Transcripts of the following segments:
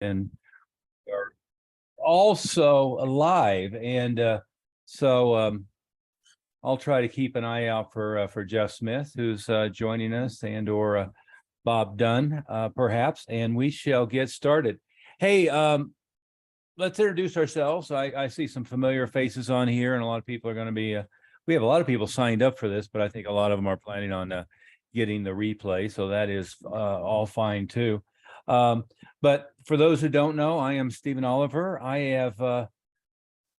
and are also alive. And so I'll try to keep an eye out for Jeff Smith, who's joining us, and or Bob Dunn, perhaps, and we shall get started. Hey, let's introduce ourselves. I see some familiar faces on here, and a lot of people are going to be. We have a lot of people signed up for this, but I think a lot of them are planning on getting the replay, so that is all fine too. But for those who don't know, I am Stephen Oliver. I have,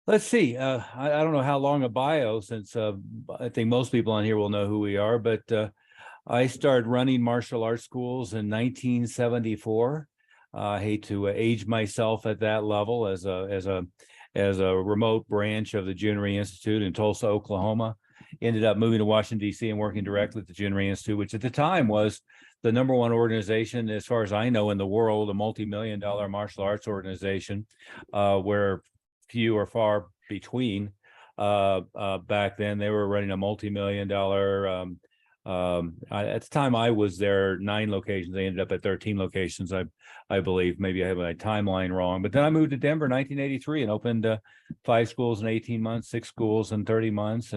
let's see, I don't know how long a bio, since I think most people on here will know who we are, but I started running martial arts schools in 1974. I hate to age myself at that level as a remote branch of the Junior Institute in Tulsa, Oklahoma. Ended up moving to Washington, D.C. and working directly at the Junior Institute, which at the time was the #1 organization, as far as I know, in the world, a multi-million-dollar martial arts organization, where few or far between. Back then, they were running a multi-million-dollar. At the time I was there, 9 locations. They ended up at 13 locations, I believe. Maybe I have my timeline wrong. But then I moved to Denver in 1983 and opened 5 schools in 18 months, 6 schools in 30 months,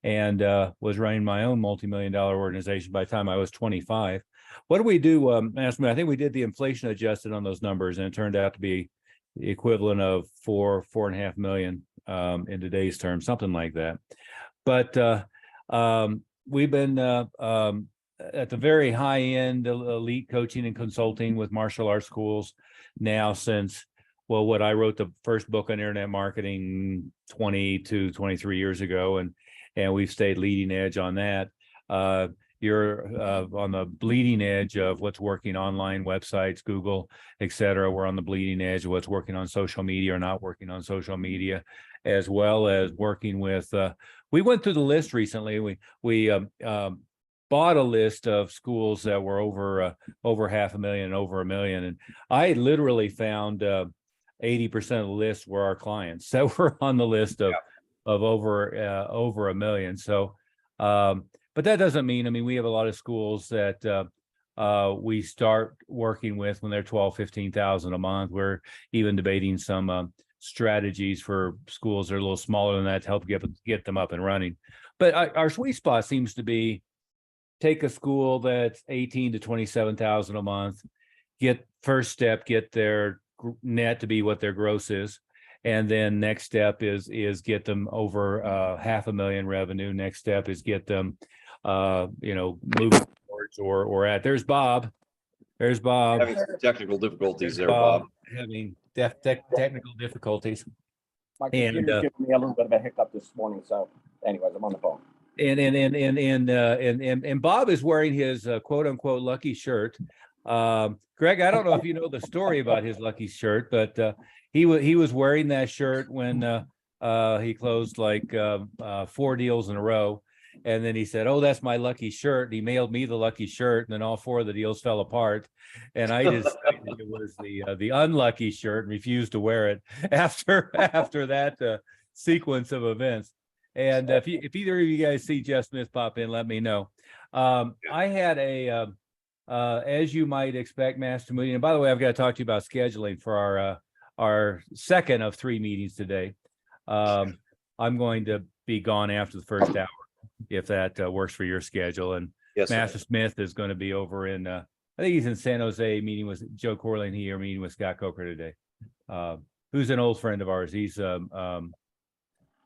and was running my own multi-million-dollar organization by the time I was 25. What do we do? Ask me. I think we did the inflation adjusted on those numbers, and it turned out to be the equivalent of 4.5 million in today's terms, something like that. But we've been at the very high end, elite coaching and consulting with martial arts schools now since, well, what I wrote the first book on internet marketing 20 to 23 years ago, and we've stayed leading edge on that. You're on the bleeding edge of what's working online, websites, Google, et cetera. We're on the bleeding edge of what's working on social media or not working on social media, as well as working with, we went through the list recently. We bought a list of schools that were over $500,000 and over $1 million. And I literally found 80% of the list were our clients that were on the list of over $1 million. So, but that doesn't mean, I mean, we have a lot of schools that we start working with when they're 12, 15,000 a month. We're even debating some strategies for schools that are a little smaller than that to help get them up and running. But our sweet spot seems to be take a school that's 18 to 27,000 a month, get first step, get their net to be what their gross is. And then next step is get them over $500,000 revenue. Next step is get them, moving towards or at. There's Bob. There's Bob. Having some technical difficulties there, Bob. Having technical difficulties. My computer's giving me a little bit of a hiccup this morning. So, anyways, I'm on the phone. And Bob is wearing his quote unquote lucky shirt. Greg, I don't know if you know the story about his lucky shirt, but he was wearing that shirt when he closed like 4 deals in a row. And then he said, "Oh, that's my lucky shirt." And he mailed me the lucky shirt, and then all 4 of the deals fell apart. And I decided it was the unlucky shirt and refused to wear it after that sequence of events. And if either of you guys see Jeff Smith pop in, let me know. I had as you might expect, Master Moody. And by the way, I've got to talk to you about scheduling for our second of 3 meetings today. I'm going to be gone after the first hour, if that works for your schedule. And yes, Master Smith is going to be over in, I think he's in San Jose meeting with Joe Corley, and he are meeting with Scott Coker today, who's an old friend of ours. He's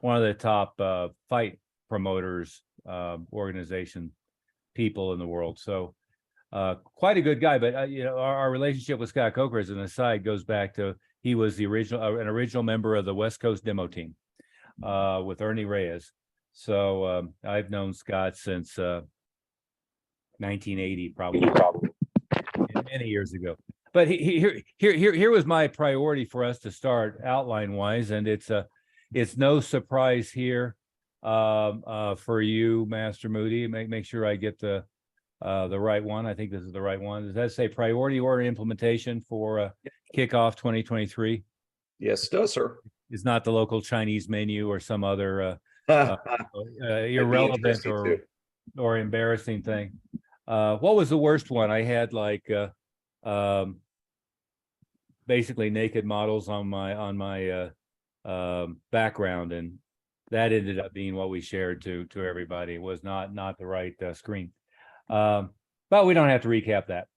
one of the top fight promoters, organization people in the world. So quite a good guy. But our relationship with Scott Coker, as an aside, goes back to he was the an original member of the West Coast demo team with Ernie Reyes. So I've known Scott since 1980, probably many years ago. But here was my priority for us to start outline wise, and it's no surprise here for you, Master Moody. Make sure I get the right one. I think this is the right one. Does that say priority order implementation for kickoff 2023? Yes, it does, sir. It's not the local Chinese menu or some other irrelevant or embarrassing thing. What was the worst one? I had like basically naked models on my background, and that ended up being what we shared to everybody. It was not the right screen. But we don't have to recap that.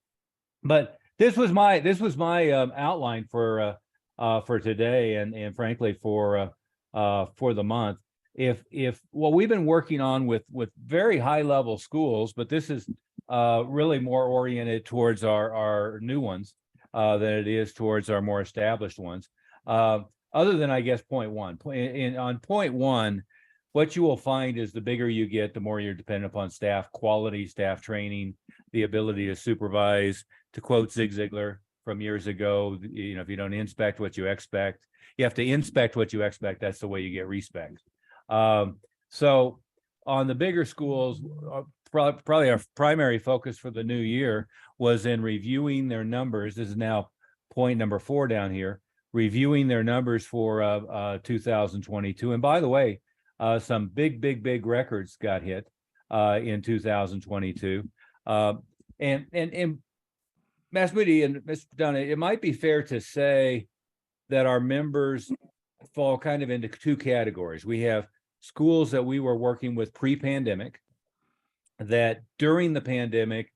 But this was my outline for today, and frankly for the month. If what we've been working on with very high level schools, but this is really more oriented towards our new ones than it is towards our more established ones. Other than, I guess, point one. On point one, what you will find is the bigger you get, the more you're dependent upon staff quality, staff training, the ability to supervise. To quote Zig Ziglar from years ago, you know, if you don't inspect what you expect, you have to inspect what you expect. That's the way you get respect. So on the bigger schools, probably our primary focus for the new year was in reviewing their numbers. This is now point number 4 down here, reviewing their numbers for 2022. And by the way, some big records got hit in 2022. And Mass Moody and Mr. Dunn, it might be fair to say that our members fall kind of into 2 categories. We have schools that we were working with pre-pandemic, that during the pandemic,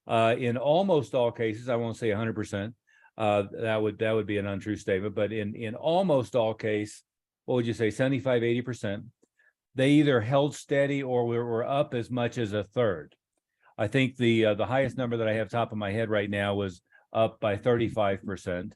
in almost all cases, I won't say 100%, that would be an untrue statement, but in almost all cases, what would you say, 75, 80%, they either held steady or were up as much as a third. I think the highest number that I have top of my head right now was up by 35%.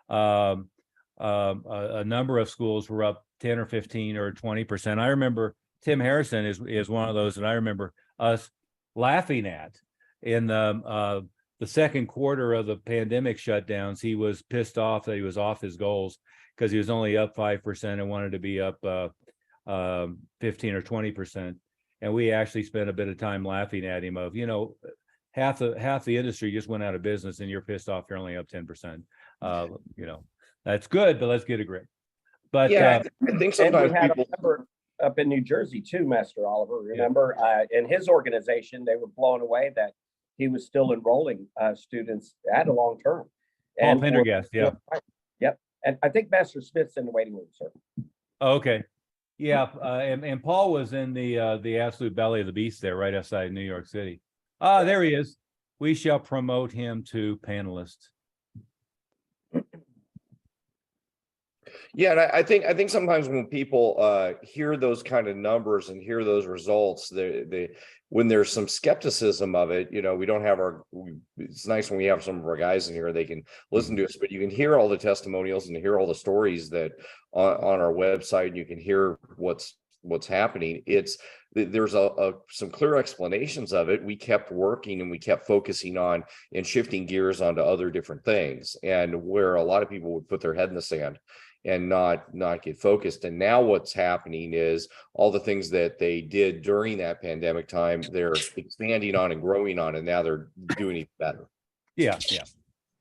A number of schools were up 10 or 15 or 20%. I remember Tim Harrison is one of those that I remember us laughing at in the second quarter of the pandemic shutdowns. He was pissed off that he was off his goals because he was only up 5% and wanted to be up 15 or 20%. And we actually spent a bit of time laughing at him of, you know, half the industry just went out of business and you're pissed off you're only up 10%. You know, that's good, but let's get a grip. But yeah, I think sometimes we had people a member up in New Jersey too, Master Oliver. Remember, in his organization, they were blown away that he was still enrolling students at a long term. Paul Pendergast, yeah. Yep. And I think Master Smith's in the waiting room, sir. Okay. Yeah, and Paul was in the absolute belly of the beast there, right outside New York City. There he is. We shall promote him to panelist. Yeah, and I think sometimes when people hear those kind of numbers and hear those results, they when there's some skepticism of it, you know, we don't have it's nice when we have some of our guys in here, they can listen to us, but you can hear all the testimonials and hear all the stories that on our website, and you can hear what's happening. There's some clear explanations of it. We kept working and we kept focusing on and shifting gears onto other different things, and where a lot of people would put their head in the sand and not get focused. And now what's happening is all the things that they did during that pandemic time, they're expanding on and growing on, and now they're doing it better. Yeah.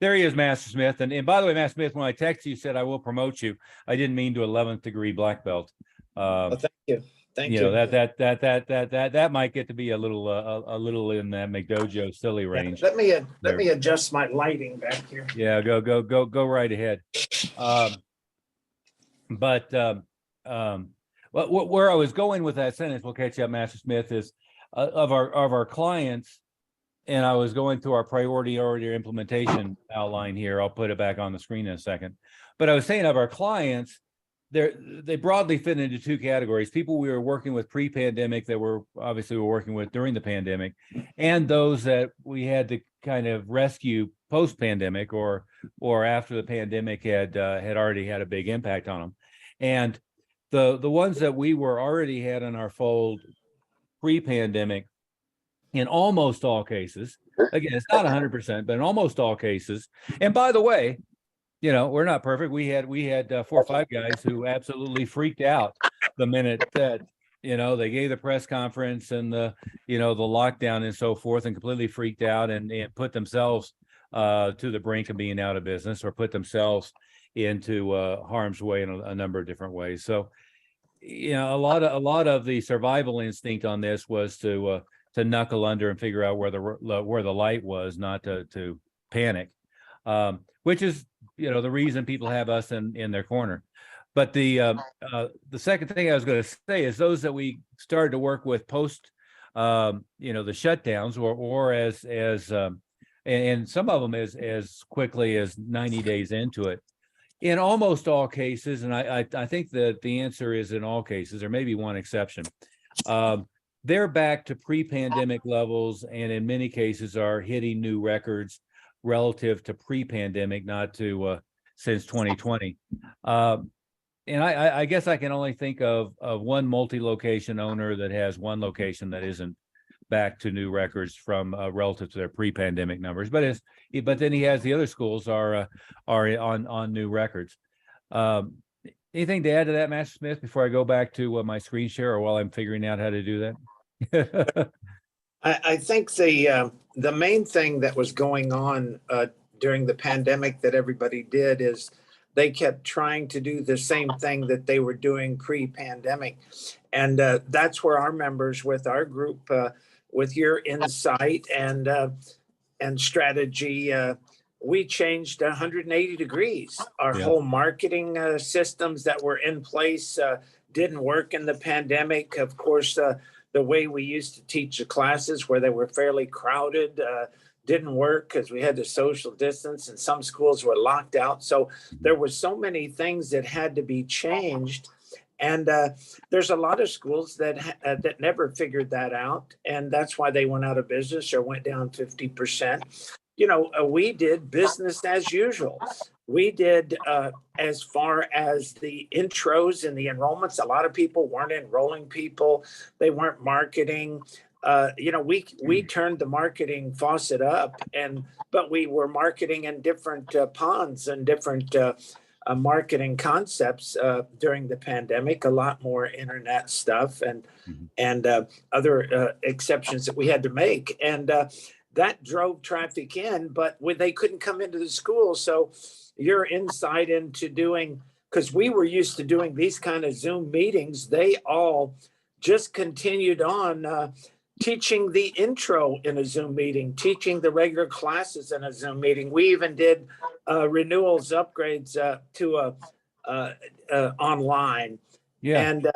There he is, Master Smith. And by the way, Master Smith, when I texted you, said I will promote you, I didn't mean to 11th degree black belt. Well, thank you. Thank you. You know, that might get to be a little in that McDojo silly range. Let me adjust my lighting back here. Yeah, go right ahead. But where I was going with that sentence, we'll catch up, Master Smith, is of our clients, and I was going through our priority order implementation outline here. I'll put it back on the screen in a second. But I was saying of our clients, they broadly fit into 2 categories: people we were working with pre-pandemic that were working with during the pandemic, and those that we had to kind of rescue post-pandemic or after the pandemic had already had a big impact on them. And the ones that we were already had in our fold pre-pandemic, in almost all cases, again, it's not 100%, but in almost all cases. And by the way, you know, we're not perfect. We had 4 or 5 guys who absolutely freaked out the minute that, you know, they gave the press conference and the lockdown and so forth, and completely freaked out and put themselves to the brink of being out of business, or put themselves into harm's way in a number of different ways. So, you know, a lot of the survival instinct on this was to knuckle under and figure out where the light was, not to panic, which is the reason people have us in their corner. But the second thing I was going to say is those that we started to work with post, the shutdowns, or and some of them as quickly as 90 days into it. In almost all cases, and I think that the answer is in all cases, there may be one exception. They're back to pre-pandemic levels, and in many cases are hitting new records relative to pre-pandemic, not to since 2020. And I guess I can only think of one multi-location owner that has one location that isn't back to new records from relative to their pre-pandemic numbers. But then he has the other schools are on new records. Anything to add to that, Master Smith, before I go back to my screen share, or while I'm figuring out how to do that? I think the main thing that was going on during the pandemic that everybody did is they kept trying to do the same thing that they were doing pre-pandemic. And that's where our members with our group, with your insight and strategy, we changed 180 degrees. Our whole marketing systems that were in place didn't work in the pandemic. Of course, the way we used to teach the classes where they were fairly crowded didn't work because we had to social distance and some schools were locked out. So there were so many things that had to be changed. And there's a lot of schools that never figured that out. And that's why they went out of business or went down 50%. We did business as usual. We did as far as the intros and the enrollments. A lot of people weren't enrolling people. They weren't marketing. We turned the marketing faucet up, but we were marketing in different ponds and different marketing concepts during the pandemic. A lot more internet stuff and other exceptions that we had to make, and that drove traffic in. But when they couldn't come into the school, so your insight into doing, because we were used to doing these kind of Zoom meetings, they all just continued on. Teaching the intro in a Zoom meeting, teaching the regular classes in a Zoom meeting. We even did renewals upgrades to online. And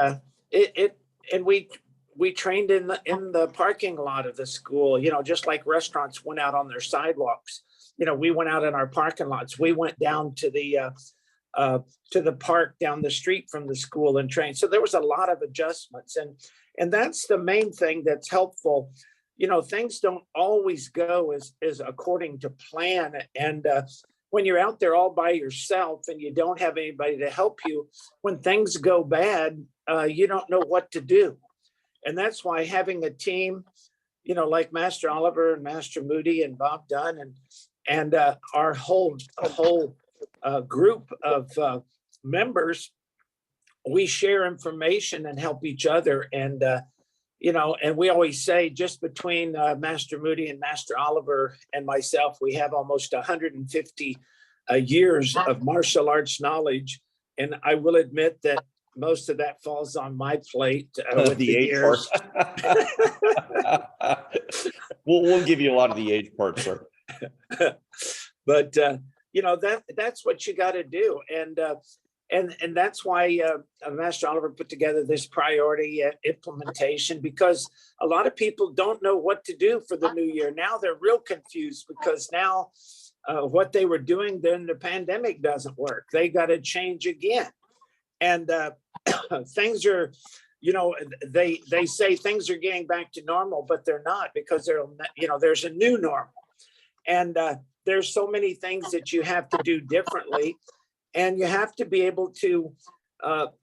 we trained in the parking lot of the school. Just like restaurants went out on their sidewalks. We went out in our parking lots. We went down to the park down the street from the school and trained. So there was a lot of adjustments, and that's the main thing that's helpful. Things don't always go as according to plan. And when you're out there all by yourself and you don't have anybody to help you, when things go bad, you don't know what to do. And that's why having a team, like Master Oliver and Master Moody and Bob Dunn and our whole group of members, we share information and help each other. And, and we always say just between Master Moody and Master Oliver and myself, we have almost 150 years of martial arts knowledge. And I will admit that most of that falls on my plate with the age years. We'll give you a lot of the age part, sir. But, that's what you got to do. And that's why Master Oliver put together this priority implementation, because a lot of people don't know what to do for the new year. Now they're real confused because now what they were doing during the pandemic doesn't work. They got to change again. And things are, they say things are getting back to normal, but they're not, because there's a new normal. And there's so many things that you have to do differently. And you have to be able to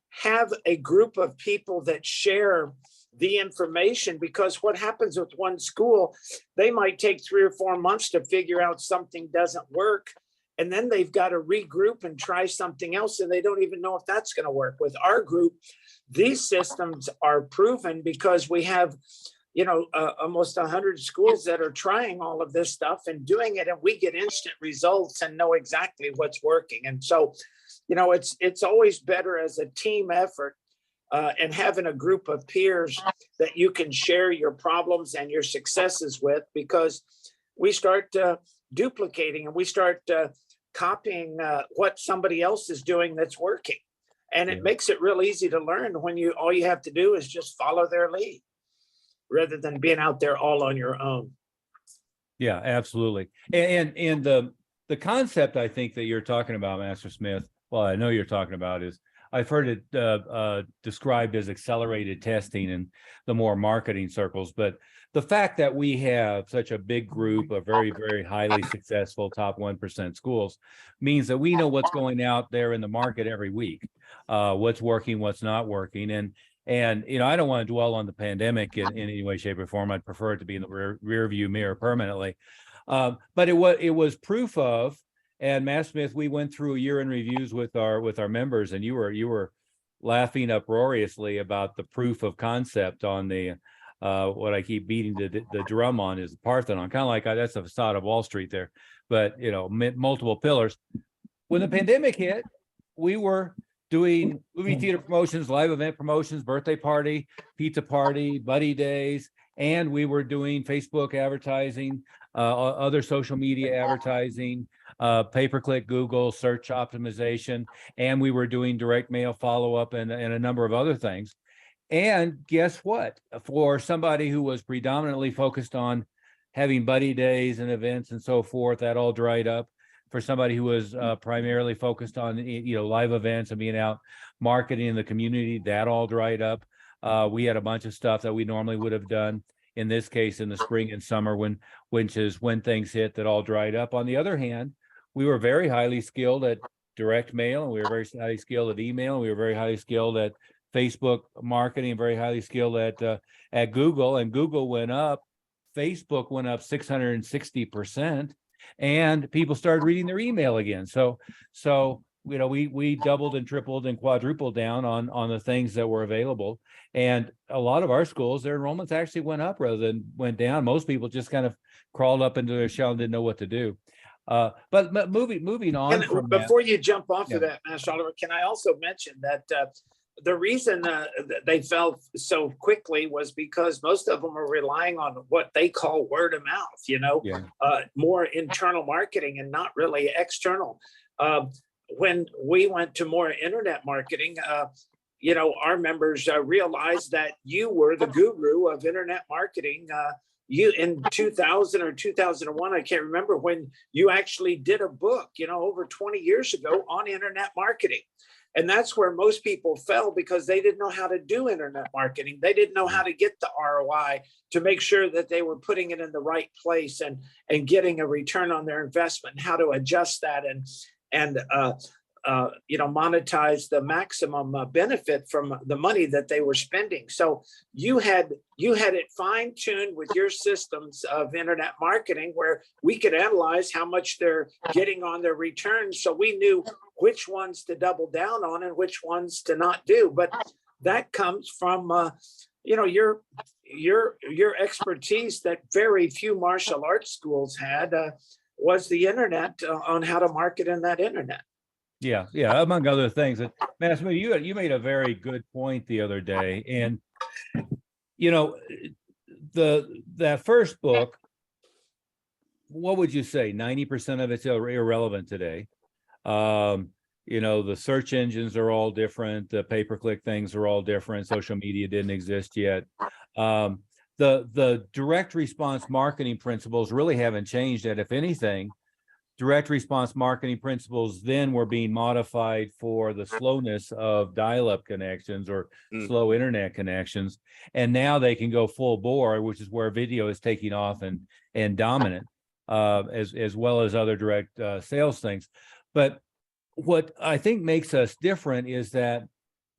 have a group of people that share the information, because what happens with one school, they might take 3 or 4 months to figure out something doesn't work. And then they've got to regroup and try something else. And they don't even know if that's going to work. With our group, these systems are proven because we have, almost 100 schools that are trying all of this stuff and doing it. And we get instant results and know exactly what's working. And so, it's always better as a team effort and having a group of peers that you can share your problems and your successes with, because we start duplicating and we start copying what somebody else is doing that's working. And it Yeah. makes it real easy to learn when all you have to do is just follow their lead rather than being out there all on your own. Yeah, absolutely. And the concept I think that you're talking about, Master Smith, well, I know you're talking about is I've heard it described as accelerated testing in the more marketing circles, but the fact that we have such a big group of very, very highly successful top 1% schools means that we know what's going out there in the market every week, what's working, what's not working. And you know, I don't want to dwell on the pandemic in any way, shape, or form. I'd prefer it to be in the rear view mirror permanently. But it was proof of, and Matt Smith, we went through a year in reviews with our members, and you were laughing uproariously about the proof of concept on the what I keep beating the drum on is the Parthenon, kind of like that's the facade of Wall Street there, but you know, multiple pillars. When the pandemic hit, we were doing movie theater promotions, live event promotions, birthday party, pizza party, buddy days, and we were doing Facebook advertising, other social media advertising, pay-per-click Google search optimization, and we were doing direct mail follow-up and a number of other things. And guess what? For somebody who was predominantly focused on having buddy days and events and so forth, that all dried up. For somebody who was primarily focused on, you know, live events and being out marketing in the community, that all dried up. We had a bunch of stuff that we normally would have done in this case in the spring and summer which is when things hit, that all dried up. On the other hand, we were very highly skilled at direct mail, and we were very highly skilled at email, and we were very highly skilled at Facebook marketing, and very highly skilled at Google. And Google went up, Facebook went up 660%. And people started reading their email again. So you know, we doubled and tripled and quadrupled down on the things that were available. And a lot of our schools, their enrollments actually went up rather than went down. Most people just kind of crawled up into their shell and didn't know what to do. But moving on from before you jump off Yeah. of that, Master Oliver, can I also mention that the reason they fell so quickly was because most of them are relying on what they call word of mouth, you know, Yeah. more internal marketing and not really external. When we went to more internet marketing, you know, our members realized that you were the guru of internet marketing. You in 2000 or 2001, I can't remember, when you actually did a book, you know, over 20 years ago on internet marketing. And that's where most people fell, because they didn't know how to do internet marketing. They didn't know how to get the ROI to make sure that they were putting it in the right place and getting a return on their investment, how to adjust that and you know, monetize the maximum benefit from the money that they were spending. So you had it fine-tuned with your systems of internet marketing, where we could analyze how much they're getting on their returns, so we knew which ones to double down on and which ones to not do. But that comes from you know, your expertise that very few martial arts schools had was the internet, on how to market in that internet. Yeah, among other things. And Matt, you made a very good point the other day, and you know, that first book, what would you say? 90% of it's irrelevant today. You know, the search engines are all different. The pay-per-click things are all different. Social media didn't exist yet. The direct response marketing principles really haven't changed yet. If anything, direct response marketing principles then were being modified for the slowness of dial-up connections or slow internet connections. And now they can go full bore, which is where video is taking off and dominant, as well as other direct sales things. But what I think makes us different is that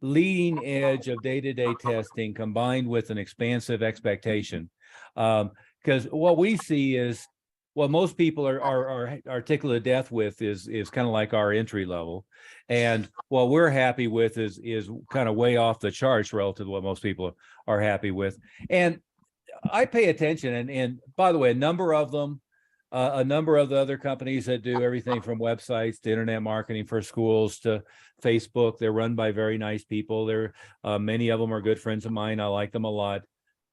leading edge of day-to-day testing combined with an expansive expectation. Because what we see is, what most people are tickled to death with is kind of like our entry level, and what we're happy with is kind of way off the charts relative to what most people are happy with. And I pay attention, and by the way, a number of the other companies that do everything from websites to internet marketing for schools to Facebook, they're run by very nice people. They're many of them are good friends of mine. I like them a lot,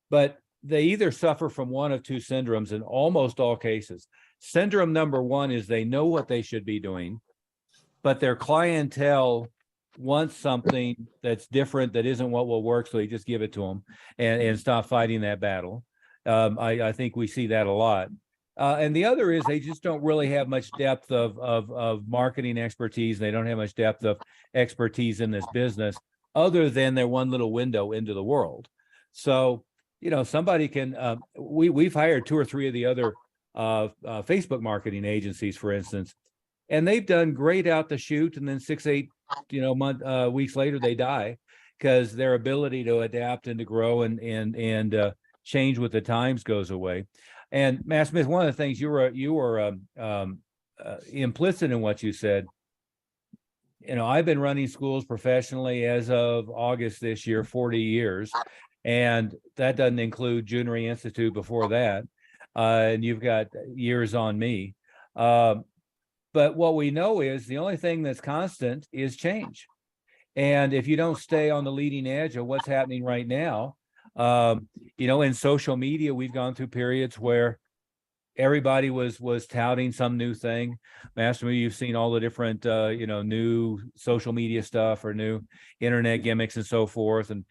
but they either suffer from one of two syndromes in almost all cases. syndrome number one is they know what they should be doing, but their clientele wants something that's different, that isn't what will work, so they just give it to them and stop fighting that battle. I think we see that a lot. And the other is they just don't really have much depth of marketing expertise. They don't have much depth of expertise in this business other than their one little window into the world. So, somebody can, we've hired 2 or 3 of the other Facebook marketing agencies, for instance, and they've done great out the chute, and then 6, 8, weeks later they die because their ability to adapt and to grow and change with the times goes away. And Matt Smith, one of the things you were implicit in what you said. I've been running schools professionally as of August this year, 40 years, and that doesn't include Junior Institute before that. And you've got years on me. But what we know is the only thing that's constant is change. And if you don't stay on the leading edge of what's happening right now, in social media, we've gone through periods where everybody was touting some new thing. Master Me, you've seen all the different, new social media stuff or new internet gimmicks and so forth. And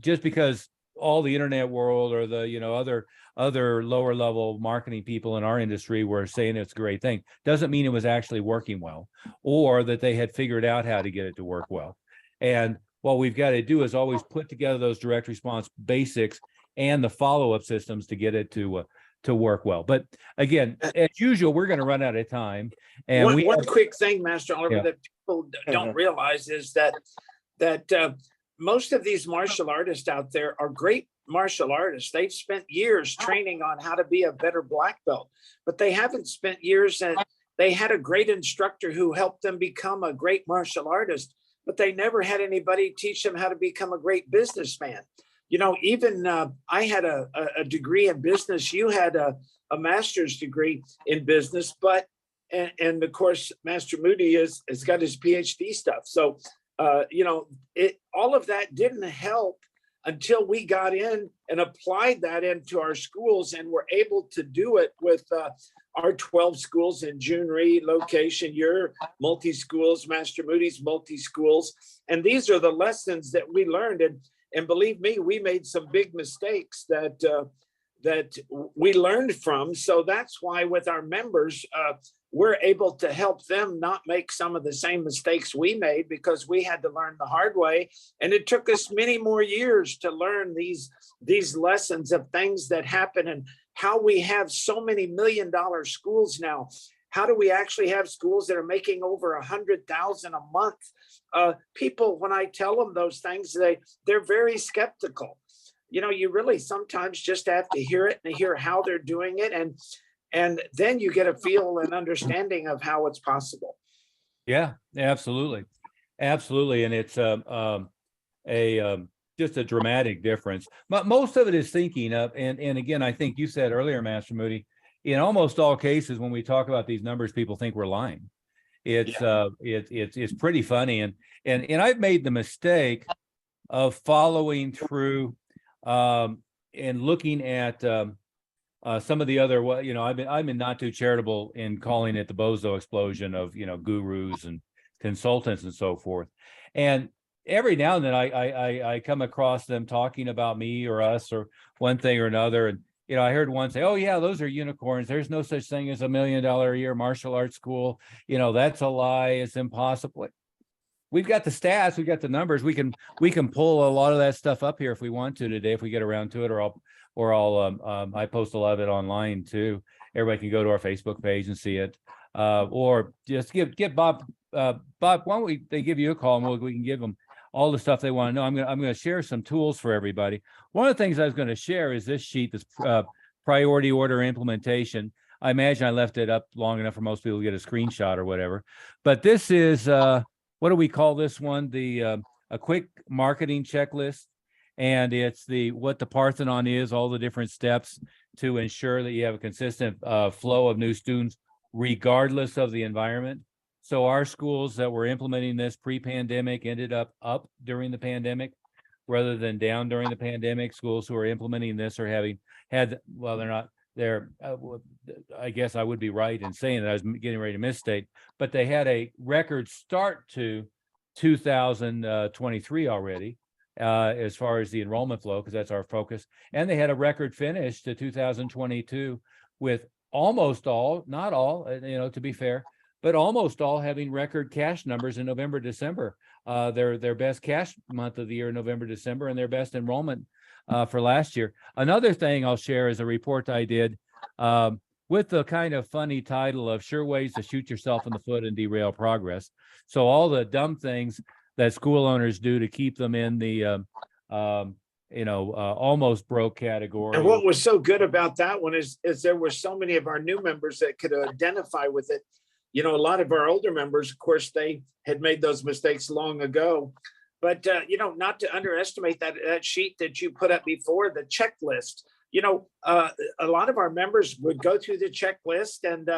just because all the internet world or the, other lower level marketing people in our industry were saying it's a great thing, doesn't mean it was actually working well, or that they had figured out how to get it to work well. And what we've got to do is always put together those direct response basics and the follow-up systems to get it to work well. But again, as usual, we're going to run out of time. And one quick thing, Master Oliver, that people don't realize is that most of these martial artists out there are great martial artists. They've spent years training on how to be a better black belt, but they haven't spent years, and they had a great instructor who helped them become a great martial artist, but they never had anybody teach them how to become a great businessman. Even I had a degree in business. You had a master's degree in business, but and of course, Master Moody has got his PhD stuff. So, all of that didn't help until we got in and applied that into our schools and were able to do it with our 12 schools in Junior location, your multi-schools, Master Moody's multi-schools. And these are the lessons that we learned. And believe me, we made some big mistakes that we learned from. So that's why with our members, we're able to help them not make some of the same mistakes we made, because we had to learn the hard way. And it took us many more years to learn these lessons of things that happen, and how we have so many $1 million schools now. How do we actually have schools that are making over $100,000 a month? People, when I tell them those things, they're very skeptical. You really sometimes just have to hear it and hear how they're doing it. And then you get a feel and understanding of how it's possible. Yeah, absolutely. Absolutely. And it's just a dramatic difference. But most of it is thinking of, and again, I think you said earlier, Master Moody, in almost all cases, when we talk about these numbers, people think we're lying. It's pretty funny. And I've made the mistake of following through and looking at some of the other, I've been not too charitable in calling it the bozo explosion of, gurus and consultants and so forth. And every now and then I come across them talking about me or us or one thing or another. And, I heard one say, oh yeah, those are unicorns. There's no such thing as $1 million a year martial arts school. That's a lie. It's impossible. We've got the stats, we've got the numbers. We can pull a lot of that stuff up here if we want to today, if we get around to it, or I'll I post a lot of it online too. Everybody can go to our Facebook page and see it, or just get Bob. Bob, why don't they give you a call and we can give them all the stuff they want to know. I'm going to share some tools for everybody. One of the things I was going to share is this sheet, this priority order implementation. I imagine I left it up long enough for most people to get a screenshot or whatever. But this is what do we call this one? The a quick marketing checklist. And it's what the Parthenon is, all the different steps to ensure that you have a consistent flow of new students, regardless of the environment. So our schools that were implementing this pre-pandemic ended up during the pandemic rather than down during the pandemic. Schools who are implementing this are they're not I guess I would be right in saying that I was getting ready to misstate, but they had a record start to 2023 already, as far as the enrollment flow, because that's our focus. And they had a record finish to 2022 with almost all, not all, to be fair, but almost all having record cash numbers in November, December. Their best cash month of the year, November, December, and their best enrollment for last year. Another thing I'll share is a report I did with the kind of funny title of Sure Ways to Shoot Yourself in the Foot and Derail Progress. So all the dumb things that school owners do to keep them in the almost broke category. And what was so good about that one is there were so many of our new members that could identify with it. A lot of our older members, of course, they had made those mistakes long ago. But, not to underestimate that sheet that you put up before, the checklist. A lot of our members would go through the checklist and,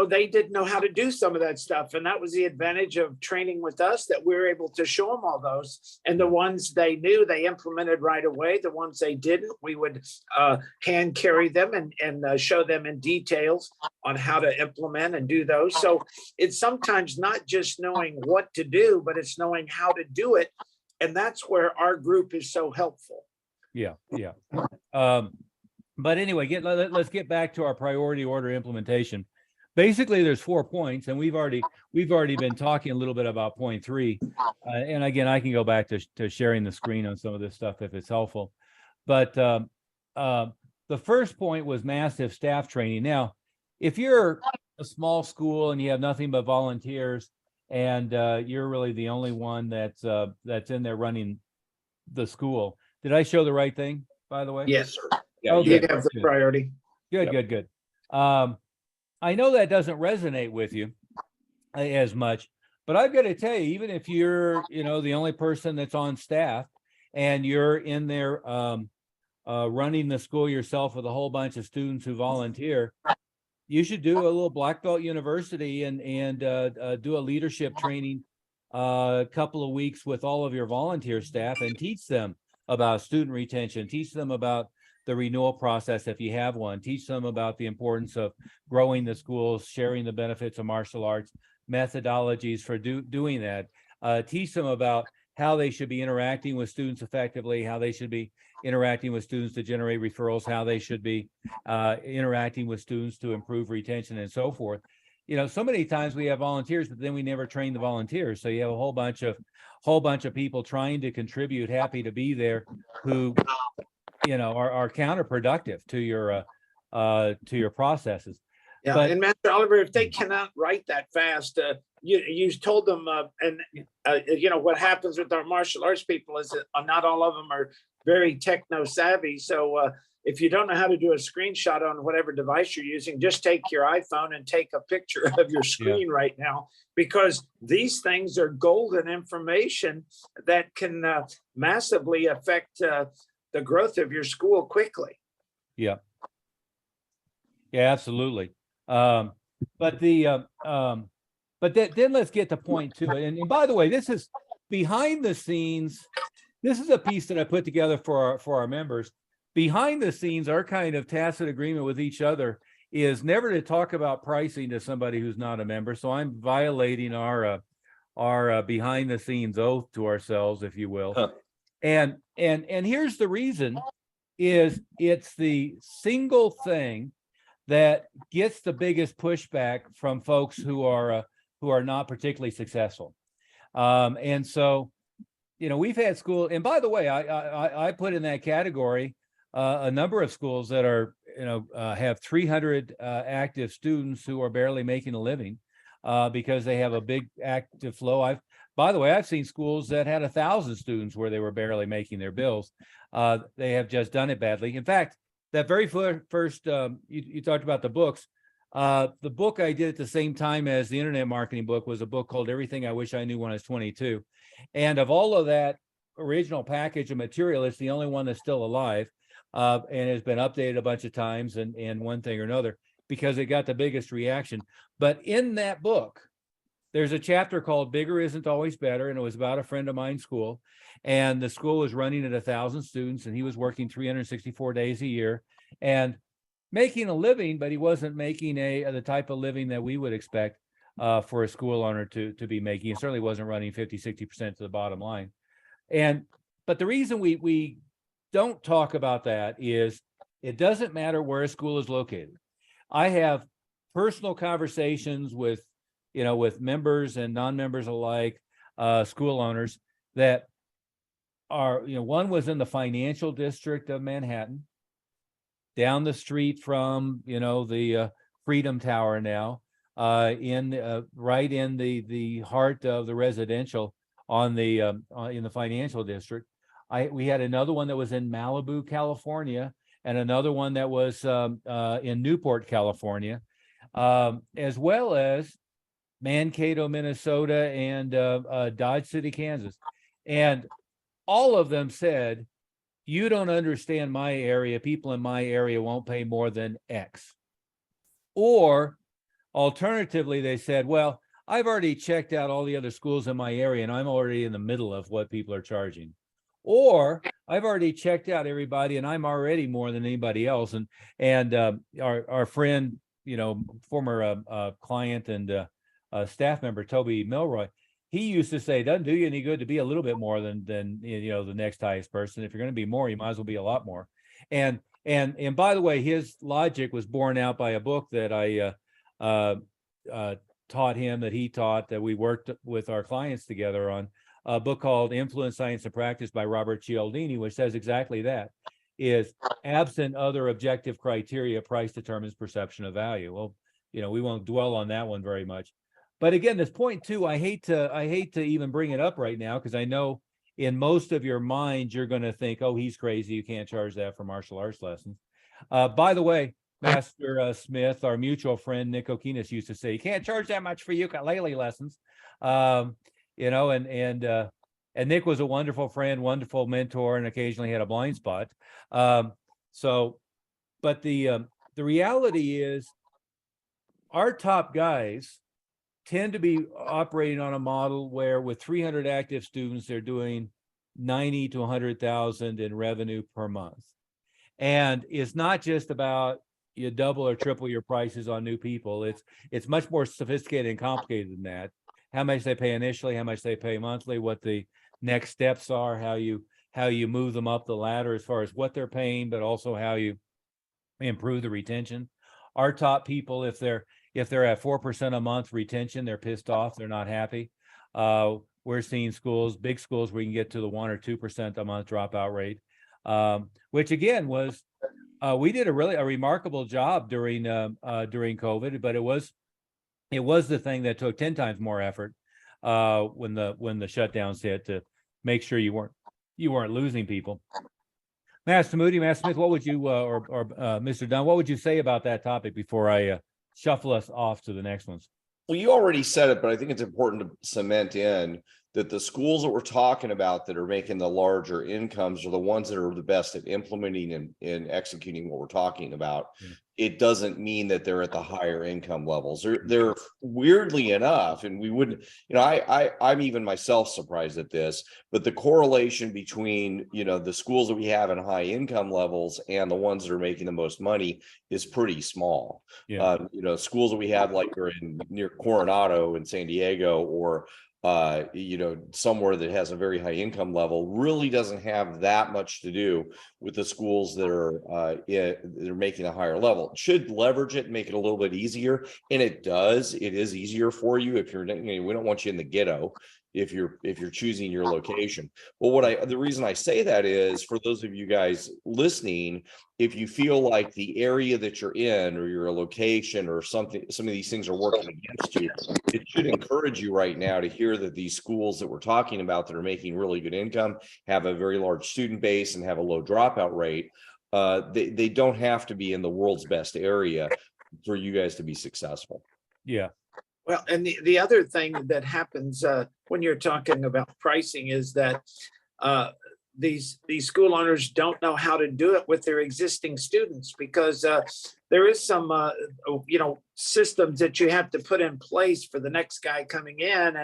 they didn't know how to do some of that stuff. And that was the advantage of training with us, that we were able to show them all those. And the ones they knew, they implemented right away. The ones they didn't, we would hand carry them and show them in details on how to implement and do those. So it's sometimes not just knowing what to do, but it's knowing how to do it. And that's where our group is so helpful. Yeah. But anyway, let's get back to our priority order implementation. Basically, there's 4 points, and we've already been talking a little bit about point 3. And again, I can go back to sharing the screen on some of this stuff if it's helpful. But the first point was massive staff training. Now, if you're a small school and you have nothing but volunteers, and you're really the only one that's in there running the school. Did I show the right thing, by the way? Yes, sir. Yeah, Okay. You have the priority. Good. I know that doesn't resonate with you as much, but I've got to tell you, even if you're, the only person that's on staff and you're in there running the school yourself with a whole bunch of students who volunteer, you should do a little Black Belt University and do a leadership training a couple of weeks with all of your volunteer staff and teach them about student retention, teach them about the renewal process if you have one, teach them about the importance of growing the schools, sharing the benefits of martial arts, methodologies for doing that, teach them about how they should be interacting with students effectively, how they should be interacting with students to generate referrals, how they should be interacting with students to improve retention and so forth. So many times we have volunteers, but then we never train the volunteers. So you have a whole bunch of people trying to contribute, happy to be there, who are counterproductive to your processes. Yeah, But- and Master Oliver, if they cannot write that fast, you told them, what happens with our martial arts people is that not all of them are very techno savvy. So if you don't know how to do a screenshot on whatever device you're using, just take your iPhone and take a picture of your screen right now, because these things are golden information that can massively affect the growth of your school quickly. Yeah, absolutely. But then let's get to point 2. And by the way, this is behind the scenes. This is a piece that I put together for our members. Behind the scenes, our kind of tacit agreement with each other is never to talk about pricing to somebody who's not a member. So I'm violating our behind the scenes oath to ourselves, if you will. Huh. And here's the reason: is it's the single thing that gets the biggest pushback from folks who are not particularly successful. And so, we've had school, and by the way, I put in that category a number of schools that are, have 300 active students who are barely making a living because they have a big active flow. By the way, I've seen schools that had 1,000 students where they were barely making their bills. They have just done it badly. In fact, that very first, you talked about the books. The book I did at the same time as the internet marketing book was a book called Everything I Wish I Knew When I Was 22. And of all of that original package of material, it's the only one that's still alive and has been updated a bunch of times and one thing or another, because it got the biggest reaction. But in that book, there's a chapter called Bigger Isn't Always Better, and it was about a friend of mine's school. And the school was running at 1,000 students, and he was working 364 days a year. And making a living, but he wasn't making the type of living that we would expect for a school owner to be making. He certainly wasn't running 50-60% to the bottom line. But the reason we don't talk about that is it doesn't matter where a school is located. I have personal conversations with members and non-members alike, school owners that are, one was in the financial district of Manhattan, down the street from, the Freedom Tower now, right in the heart of the residential in the financial district. We had another one that was in Malibu, California, and another one that was in Newport, California, as well as Mankato, Minnesota, and Dodge City, Kansas. And all of them said, you don't understand my area. People in my area won't pay more than X. Or alternatively, they said, well, I've already checked out all the other schools in my area and I'm already in the middle of what people are charging. Or I've already checked out everybody and I'm already more than anybody else. And our friend, former client and staff member, Toby Milroy, he used to say, it doesn't do you any good to be a little bit more than the next highest person. If you're going to be more, you might as well be a lot more. And by the way, his logic was borne out by a book that I taught him, that he taught, that we worked with our clients together on, a book called Influence, Science, and Practice by Robert Cialdini, which says exactly that. Is absent other objective criteria, price determines perception of value. Well, we won't dwell on that one very much. But again, this point too, I hate to even bring it up right now, because I know in most of your minds you're going to think, oh, he's crazy, you can't charge that for martial arts lessons. By the way, Master Smith, our mutual friend Nick Okinis, used to say, you can't charge that much for ukulele lessons. And Nick was a wonderful friend, wonderful mentor, and occasionally had a blind spot. But the reality is, our top guys tend to be operating on a model where with 300 active students, they're doing 90 to 100,000 in revenue per month. And it's not just about you double or triple your prices on new people. It's much more sophisticated and complicated than that. How much they pay initially, how much they pay monthly, what the next steps are, how you move them up the ladder as far as what they're paying, but also how you improve the retention. Our top people, if they're at 4% a month retention, they're pissed off, they're not happy. We're seeing big schools where you can get to the 1 or 2% a month dropout rate, which again was, we did a remarkable job during COVID, but it was the thing that took 10 times more effort when the shutdowns hit, to make sure you weren't losing people. Master Moody, Master Smith, what would you or Mr. Dunn, what would you say about that topic before I shuffle us off to the next ones? Well, you already said it, but I think it's important to cement in that the schools that we're talking about that are making the larger incomes are the ones that are the best at implementing and executing what we're talking about. Yeah. It doesn't mean that they're at the higher income levels. They're weirdly enough, and we wouldn't, I'm even myself surprised at this, but the correlation between, the schools that we have in high income levels and the ones that are making the most money is pretty small. Yeah. Schools that we have like are near Coronado in San Diego, or somewhere that has a very high income level, really doesn't have that much to do with the schools that are making a higher level. It should leverage it and make it a little bit easier, and it does. It is easier for you if you're. We don't want you in the ghetto if you're choosing your location. But the reason I say that is, for those of you guys listening, if you feel like the area that you're in or your location or something, some of these things are working against you, it should encourage you right now to hear that these schools that we're talking about that are making really good income, have a very large student base, and have a low dropout rate. They don't have to be in the world's best area for you guys to be successful. Yeah. Well, and the other thing that happens when you're talking about pricing is that these school owners don't know how to do it with their existing students, because there is some systems that you have to put in place for the next guy coming in,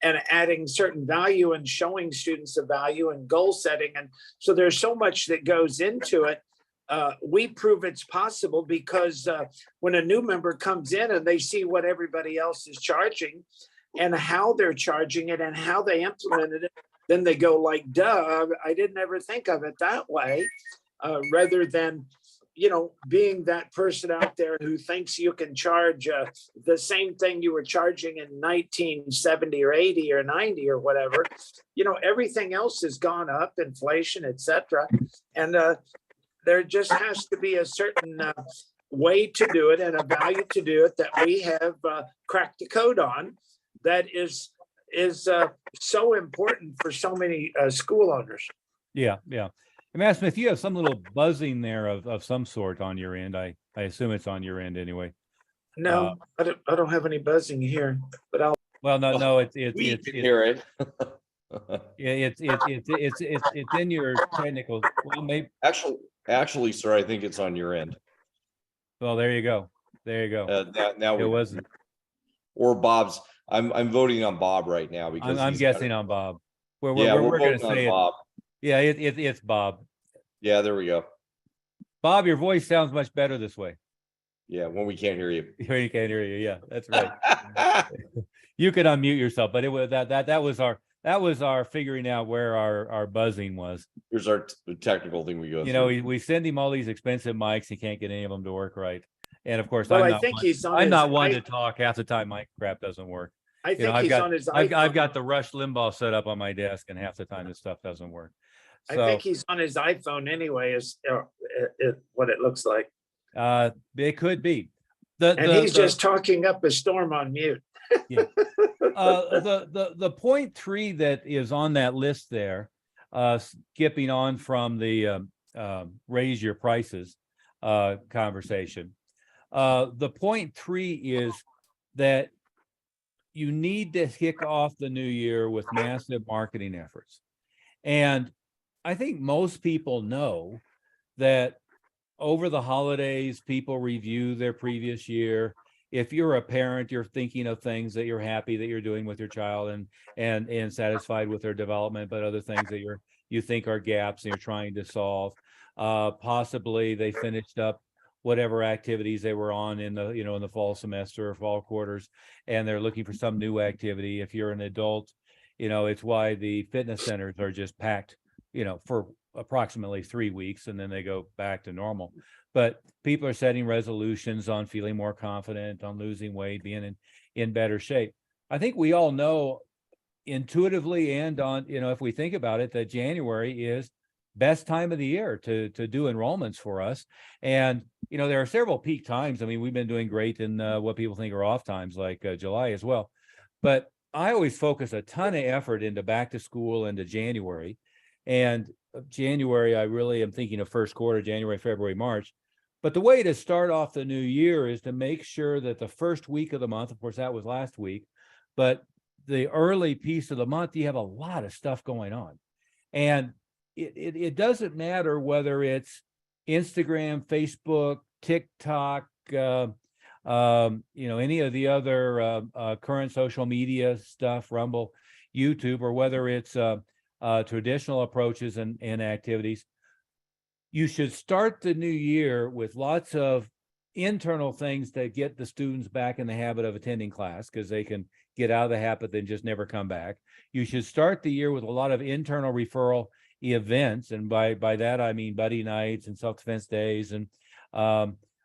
and adding certain value and showing students the value and goal setting. And so there's so much that goes into it. we prove it's possible because when a new member comes in and they see what everybody else is charging and how they're charging it and how they implemented it, then they go like, duh, I didn't ever think of it that way, rather than, being that person out there who thinks you can charge the same thing you were charging in 1970 or 80 or 90 or whatever. Everything else has gone up, inflation, etc. And there just has to be a certain way to do it and a value to do it that we have cracked the code on that is so important for so many school owners. Yeah. Matt Smith, you have some little buzzing there of some sort on your end. I assume it's on your end anyway. No, I don't have any buzzing here, but I'll. Well, no, it's We can hear it. it's in your technical. Well, maybe. Actually, sir, I think it's on your end. Well, there you go. Now It wasn't. Or Bob's. I'm voting on Bob right now because I'm guessing on Bob. We're we're going to voting on say Bob. Yeah, it's Bob. Yeah, there we go. Bob, your voice sounds much better this way. Yeah, when we can't hear you. You can't hear you. Yeah, that's right. You could unmute yourself, but it was that was our figuring out where our buzzing was. Here's our technical thing we go through. We send him all these expensive mics. He can't get any of them to work right. And of course, Well, I'm not one to talk. Half the time my crap doesn't work. I think he's on his iPhone. I've got the Rush Limbaugh set up on my desk, and half the time this stuff doesn't work. So, I think he's on his iPhone anyway, is what it looks like. It could be. He's just talking up a storm on mute. Yeah. The point 3 that is on that list there, skipping on from the raise your prices conversation. The point 3 is that you need to kick off the new year with massive marketing efforts. And I think most people know that over the holidays, people review their previous year. If you're a parent, you're thinking of things that you're happy that you're doing with your child and satisfied with their development, but other things that you think are gaps and you're trying to solve. Possibly they finished up whatever activities they were on in the fall semester or fall quarters, and they're looking for some new activity. If you're an adult, it's why the fitness centers are just packed, for approximately 3 weeks, and then they go back to normal. But people are setting resolutions on feeling more confident, on losing weight, being in better shape. I think we all know intuitively and on, if we think about it, that January is best time of the year to do enrollments for us. And, there are several peak times. I mean, we've been doing great in what people think are off times, like July as well. But I always focus a ton of effort into back to school into January. And January, I really am thinking of first quarter, January, February, March. But the way to start off the new year is to make sure that the first week of the month, of course, that was last week, but the early piece of the month, you have a lot of stuff going on. And it doesn't matter whether it's Instagram, Facebook, TikTok, any of the other current social media stuff, Rumble, YouTube, or whether it's traditional approaches and activities. You should start the new year with lots of internal things that get the students back in the habit of attending class, because they can get out of the habit and just never come back. You should start the year with a lot of internal referral events, and by that I mean buddy nights and self-defense days, and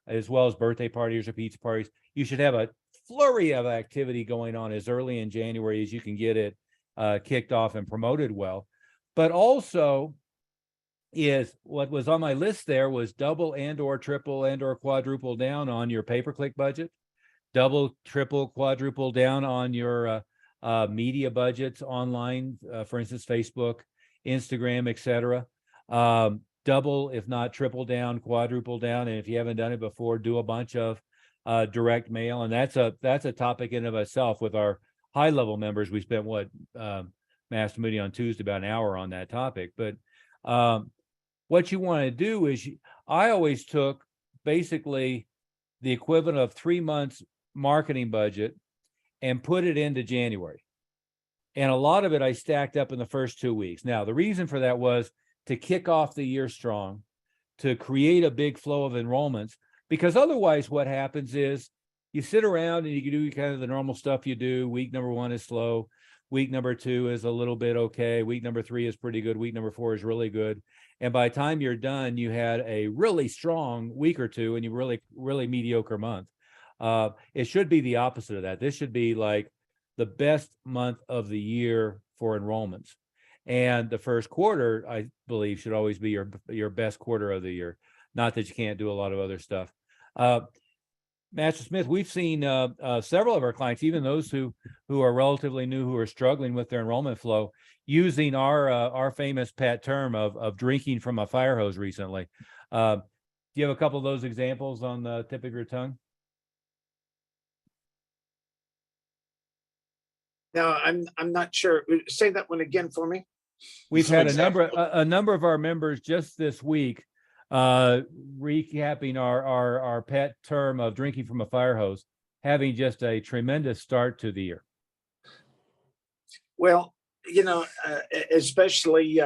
as well as birthday parties or pizza parties. You should have a flurry of activity going on as early in January as you can get it kicked off and promoted well. But also, is what was on my list there was double and or triple and or quadruple down on your pay-per-click budget, double, triple, quadruple down on your media budgets online, for instance, Facebook, Instagram, etc. Double, if not triple down, quadruple down. And if you haven't done it before, do a bunch of direct mail. And that's a topic in of itself. With our high level members, we spent Master Moody on Tuesday about an hour on that topic. But what you want to do is, I always took basically the equivalent of 3 months marketing budget and put it into January. And a lot of it I stacked up in the first 2 weeks. Now, the reason for that was to kick off the year strong, to create a big flow of enrollments, because otherwise what happens is you sit around and you do kind of the normal stuff you do. Week number 1 is slow. Week number 2 is a little bit okay. Week number 3 is pretty good. Week number 4 is really good. And by the time you're done, you had a really strong week or two and you really mediocre month. It should be the opposite of that. This should be like the best month of the year for enrollments. And the first quarter, I believe, should always be your best quarter of the year. Not that you can't do a lot of other stuff. Master Smith, we've seen several of our clients, even those who are relatively new, who are struggling with their enrollment flow, using our famous pet term of drinking from a fire hose recently. Do you have a couple of those examples on the tip of your tongue? No, I'm not sure. Say that one again for me. We've Some had examples. a number of our members just this week recapping our pet term of drinking from a fire hose, having just a tremendous start to the year. Well, especially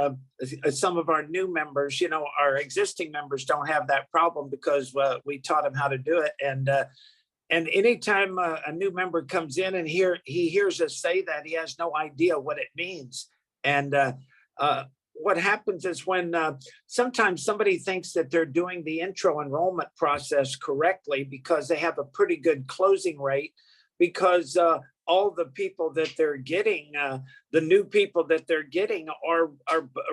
some of our new members, our existing members don't have that problem because we taught them how to do it. And anytime a new member comes in and he hears us say that, he has no idea what it means. And what happens is when sometimes somebody thinks that they're doing the intro enrollment process correctly because they have a pretty good closing rate, because all the people that they're getting, the new people that they're getting are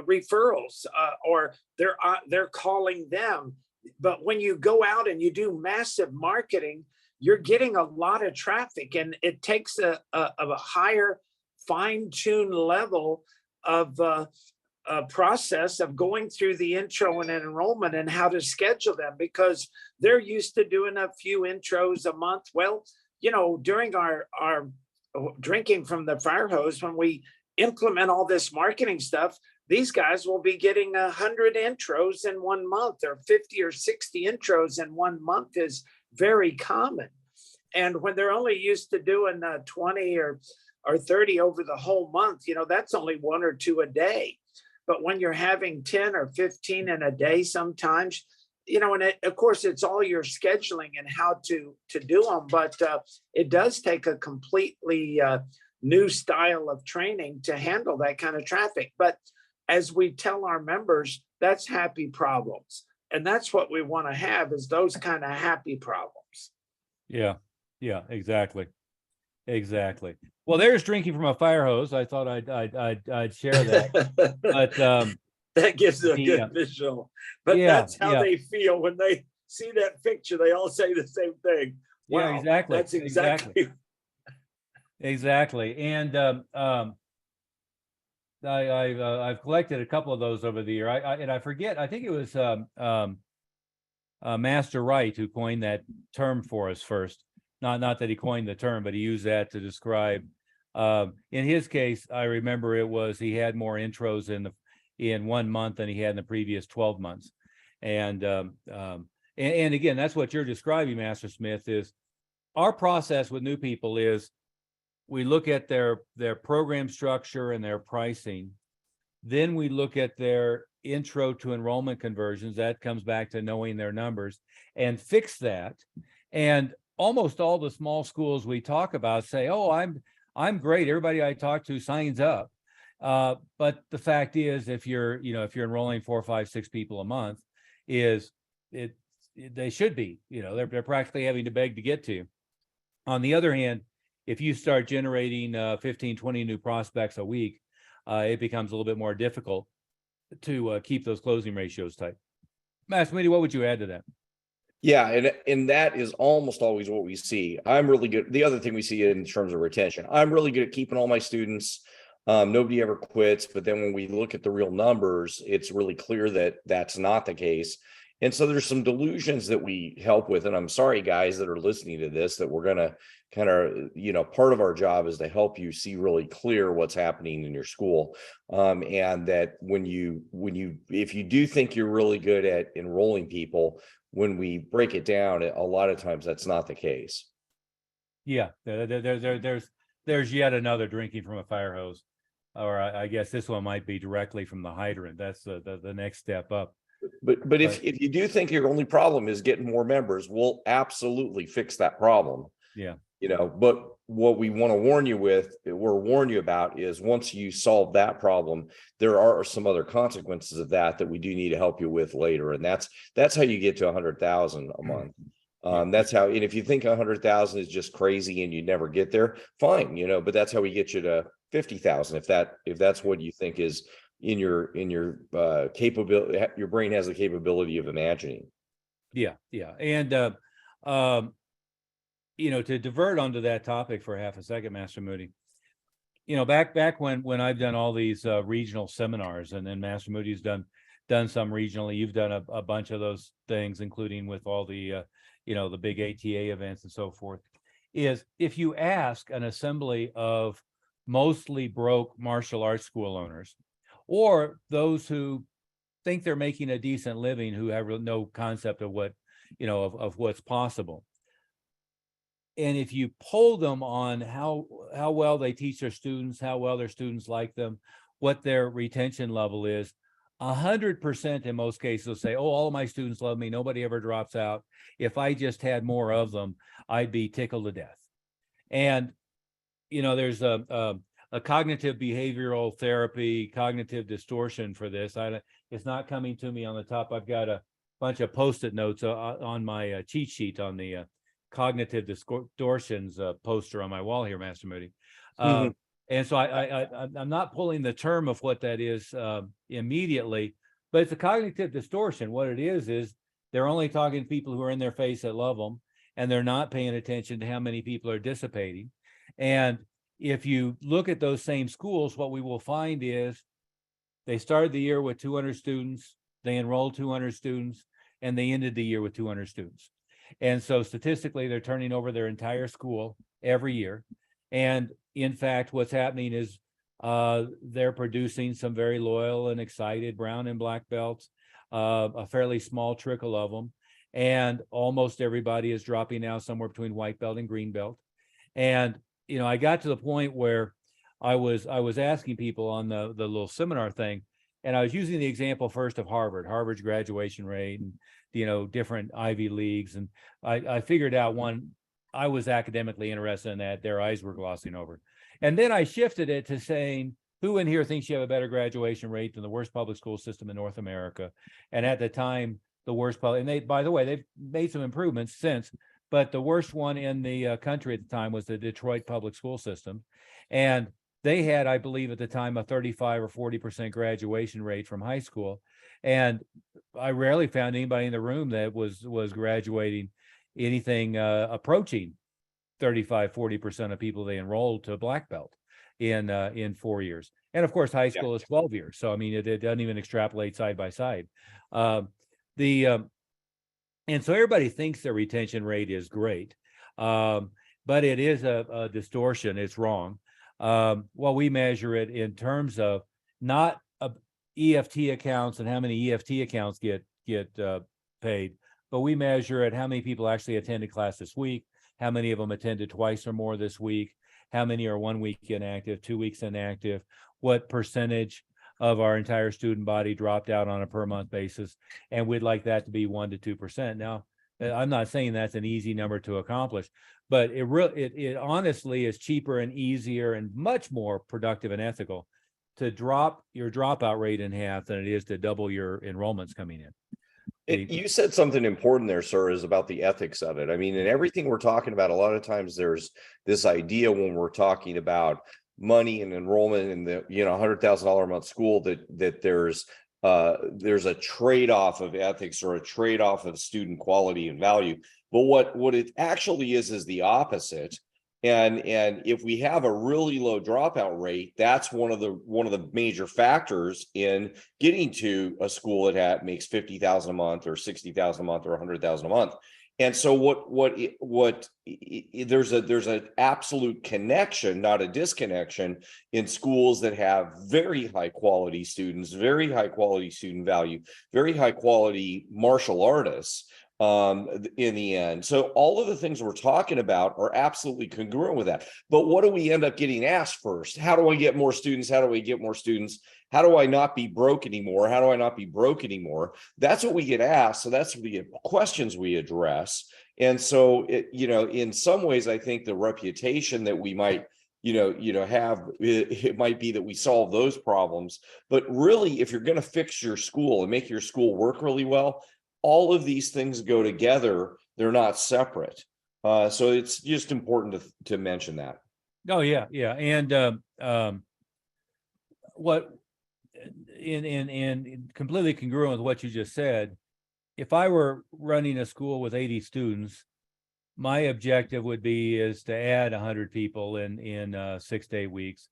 referrals, or they're calling them. But when you go out and you do massive marketing, you're getting a lot of traffic, and it takes a higher fine-tuned level of process of going through the intro and enrollment and how to schedule them, because they're used to doing a few intros a month. Well, during our drinking from the fire hose, when we implement all this marketing stuff, these guys will be getting 100 intros in 1 month, or 50 or 60 intros in 1 month is very common. And when they're only used to doing 20 or 30 over the whole month, that's only 1 or 2 a day. But when you're having 10 or 15 in a day sometimes, and of course, it's all your scheduling and how to do them. But it does take a completely new style of training to handle that kind of traffic. But as we tell our members, that's happy problems. And that's what we want to have, is those kind of happy problems. Yeah, exactly. Well, there's drinking from a fire hose. I thought I'd share that. But that gives a good yeah. visual. But Yeah, that's how yeah. they feel when they see that picture. They all say the same thing. Yeah, Wow, exactly. That's exactly. Exactly. And I've collected a couple of those over the year. I forget. I think it was Master Wright who coined that term for us first. Not that he coined the term, but he used that to describe. In his case, I remember it was he had more intros in 1 month than he had in the previous 12 months. And again, that's what you're describing, Master Smith, is our process with new people is we look at their program structure and their pricing. Then we look at their intro to enrollment conversions. That comes back to knowing their numbers, and fix that. And almost all the small schools we talk about say, "Oh, I'm great. Everybody I talk to signs up." But the fact is, if you're enrolling 4, 5, 6 people a month, they should be, they're practically having to beg to get to you. On the other hand, if you start generating 15, 20 new prospects a week, it becomes a little bit more difficult to keep those closing ratios tight. Matt Smitty, what would you add to that? Yeah, and that is almost always what we see. I'm really good. The other thing we see in terms of retention, I'm really good at keeping all my students. Nobody ever quits. But then when we look at the real numbers, it's really clear that that's not the case. And so there's some delusions that we help with. And I'm sorry, guys, that are listening to this, that we're going to kind of, part of our job is to help you see really clear what's happening in your school. And that if you do think you're really good at enrolling people, when we break it down, a lot of times that's not the case. Yeah, there's yet another drinking from a fire hose, or I guess this one might be directly from the hydrant. That's the next step up. But if you do think your only problem is getting more members, we'll absolutely fix that problem. Yeah. You know, but what we want to warn you about is once you solve that problem, there are some other consequences of that we do need to help you with later. And that's how you get to 100,000 a month. That's how, and if you think 100,000 is just crazy and you never get there, fine, you know, but that's how we get you to 50,000. If that's what you think is in your capability, your brain has the capability of imagining. Yeah. And you know, to divert onto that topic for half a second, Master Moody, you know, back when I've done all these regional seminars, and then Master Moody's done some regionally, you've done a bunch of those things, including with all the you know, the big ATA events and so forth, is if you ask an assembly of mostly broke martial arts school owners, or those who think they're making a decent living, who have no concept of what, you know, of what's possible. And if you poll them on how well they teach their students, how well their students like them, what their retention level is, 100% in most cases will say, oh, all of my students love me. Nobody ever drops out. If I just had more of them, I'd be tickled to death. And, you know, there's a cognitive behavioral therapy, cognitive distortion for this. It's not coming to me on the top. I've got a bunch of Post-it notes on my cheat sheet on the cognitive distortions poster on my wall here, Master Moody. And so I'm not pulling the term of what that is immediately, but it's a cognitive distortion. What it is they're only talking to people who are in their face that love them, and they're not paying attention to how many people are dissipating. And if you look at those same schools, what we will find is they started the year with 200 students, they enrolled 200 students, and they ended the year with 200 students. And so statistically, they're turning over their entire school every year. And in fact, what's happening is they're producing some very loyal and excited brown and black belts, a fairly small trickle of them. And almost everybody is dropping out somewhere between white belt and green belt. And, you know, I got to the point where I was asking people on the little seminar thing, and I was using the example first of Harvard's graduation rate, and, you know, different Ivy Leagues. And I figured out one I was academically interested in that their eyes were glossing over. And then I shifted it to saying, who in here thinks you have a better graduation rate than the worst public school system in North America? And at the time, the worst public, and they, by the way, they've made some improvements since, but the worst one in the country at the time was the Detroit public school system. And they had, I believe at the time, a 35 or 40% graduation rate from high school. And I rarely found anybody in the room that was graduating anything approaching 35, 40% of people they enrolled to black belt in 4 years. And of course, high school is 12 years. So, I mean, it doesn't even extrapolate side by side. And so everybody thinks their retention rate is great, but it is a distortion. It's wrong. Well, we measure it in terms of not EFT accounts and how many EFT accounts get paid, but we measure it how many people actually attended class this week, how many of them attended twice or more this week, how many are 1 week inactive, 2 weeks inactive, what percentage of our entire student body dropped out on a per month basis, and we'd like that to be 1 to 2%. Now, I'm not saying that's an easy number to accomplish, but it honestly is cheaper and easier and much more productive and ethical to drop your dropout rate in half than it is to double your enrollments coming in. You said something important there, sir, is about the ethics of it. I mean, in everything we're talking about, a lot of times there's this idea when we're talking about money and enrollment in the, you know, $100,000 a month school that there's a trade-off of ethics or a trade-off of student quality and value. But what it actually is the opposite. And if we have a really low dropout rate, that's one of the major factors in getting to a school that makes $50,000 a month or $60,000 a month or $100,000 a month. And so there's an absolute connection, not a disconnection, in schools that have very high quality students, very high quality student value, very high quality martial artists. in the end. So all of the things we're talking about are absolutely congruent with that. But what do we end up getting asked first? How do I get more students? How do I get more students? How do I not be broke anymore? How do I not be broke anymore? That's what we get asked. So that's the questions we address. And so in some ways, I think the reputation that we might have, it might be that we solve those problems. But really, if you're going to fix your school and make your school work really well, all of these things go together. They're not separate. So it's just important to mention that. Oh, yeah, yeah. And what in completely congruent with what you just said, if I were running a school with 80 students, my objective would be is to add 100 people in 6 to 8 weeks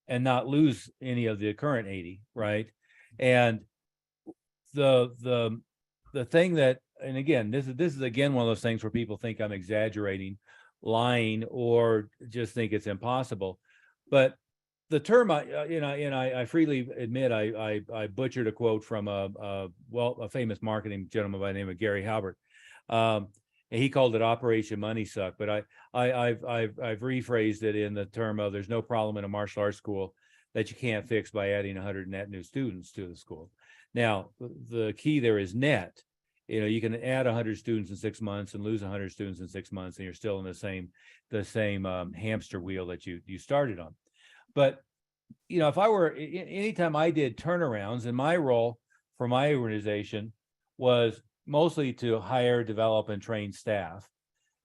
and not lose any of the current 80, right? And the thing that, and again, this is again one of those things where people think I'm exaggerating, lying, or just think it's impossible. But the term, I freely admit I butchered a quote from a famous marketing gentleman by the name of Gary Halbert. And he called it Operation Money Suck, but I've rephrased it in the term of there's no problem in a martial arts school that you can't fix by adding 100 net new students to the school. Now, the key there is net. You can add 100 students in 6 months and lose 100 students in 6 months, and you're still in the same hamster wheel that you started on. But if I were, anytime I did turnarounds, and my role for my organization was mostly to hire, develop, and train staff,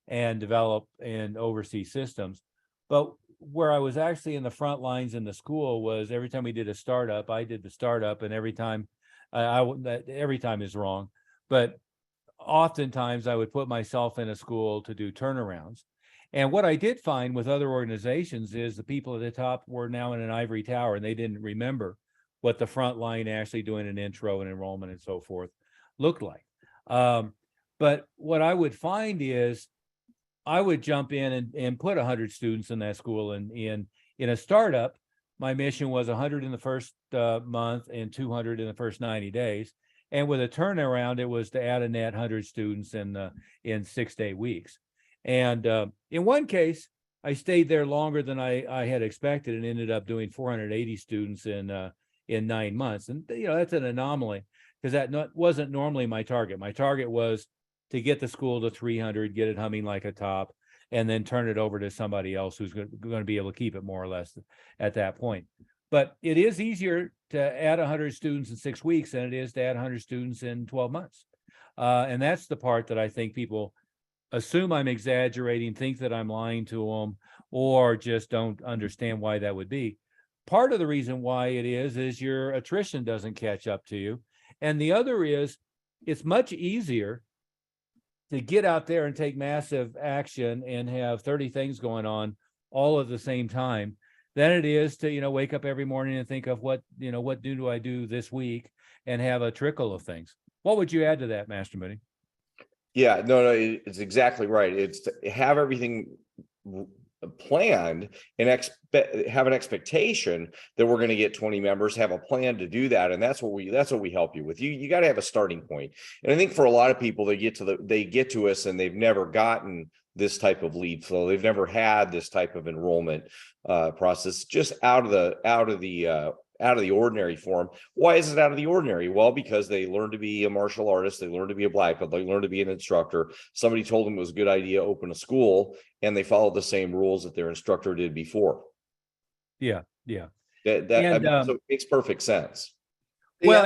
and develop and oversee systems. But where I was actually in the front lines in the school was every time we did a startup, I did the startup, and every time every time is wrong, but oftentimes I would put myself in a school to do turnarounds. And what I did find with other organizations is the people at the top were now in an ivory tower, and they didn't remember what the front line actually doing an intro and enrollment and so forth looked like. But what I would find is I would jump in and put 100 students in that school. And in a startup, my mission was 100 in the first month and 200 in the first 90 days. And with a turnaround, it was to add a net 100 students in 6 to 8 weeks. And in one case, I stayed there longer than I had expected and ended up doing 480 students in 9 months. And that's an anomaly because that wasn't normally my target. My target was to get the school to 300, get it humming like a top, and then turn it over to somebody else who's going to be able to keep it more or less at that point. But it is easier to add 100 students in 6 weeks than it is to add 100 students in 12 months. And that's the part that I think people assume I'm exaggerating, think that I'm lying to them, or just don't understand why that would be. Part of the reason why it is your attrition doesn't catch up to you. And the other is it's much easier to get out there and take massive action and have 30 things going on all at the same time than it is to, wake up every morning and think of what do I do this week and have a trickle of things. What would you add to that, Master Moody? Yeah, no, it's exactly right. It's to have everything planned and have an expectation that we're going to get 20 members, have a plan to do that. And that's what we help you with. You got to have a starting point. And I think for a lot of people, they get to us and they've never gotten this type of lead flow. They've never had this type of enrollment process, just out of the ordinary form. Why is it out of the ordinary? Well, because they learned to be a martial artist, they learned to be a black belt, they learned to be an instructor. Somebody told them it was a good idea to open a school, and they followed the same rules that their instructor did before. Yeah. So it makes perfect sense. Well,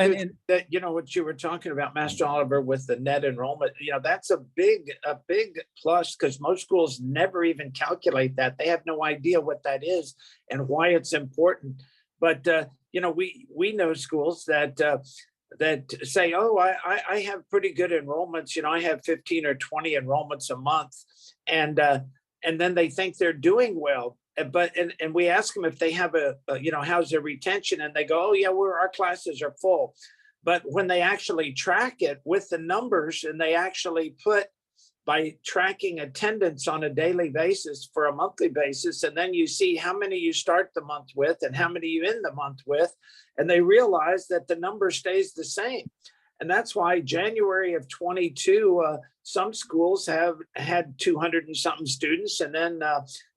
that what you were talking about, Master Oliver, with the net enrollment, that's a big plus, because most schools never even calculate that. They have no idea what that is and why it's important. But we know schools that say, oh, I have pretty good enrollments. I have 15 or 20 enrollments a month, and then they think they're doing well. But we ask them if they have how's their retention, and they go, oh yeah, our classes are full. But when they actually track it with the numbers, and they actually put by tracking attendance on a daily basis for a monthly basis, and then you see how many you start the month with and how many you end the month with, and they realize that the number stays the same. And that's why January of 22, some schools have had 200 and something students. And then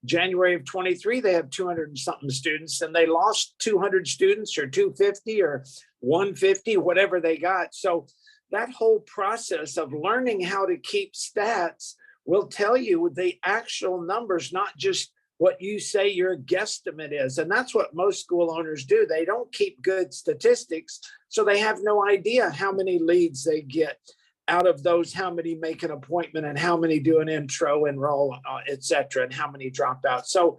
January of 23, they have 200 and something students, and they lost 200 students or 250 or 150, whatever they got. So that whole process of learning how to keep stats will tell you the actual numbers, not just what you say your guesstimate is. And that's what most school owners do. They don't keep good statistics, so they have no idea how many leads they get out of those, how many make an appointment, and how many do an intro, enroll, et cetera, and how many drop out. So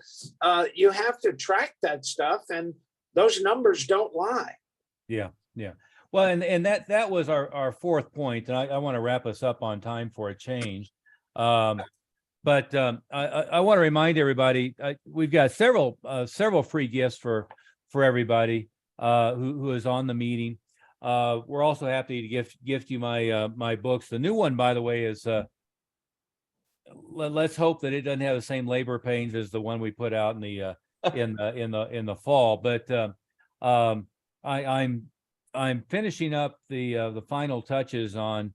you have to track that stuff, and those numbers don't lie. Yeah. Well, and that was our fourth point, and I want to wrap us up on time for a change. But I want to remind everybody, we've got several free gifts for everybody who is on the meeting. We're also happy to gift you my books. The new one, by the way, is let's hope that it doesn't have the same labor pains as the one we put out in the in the fall. But I'm finishing up the final touches on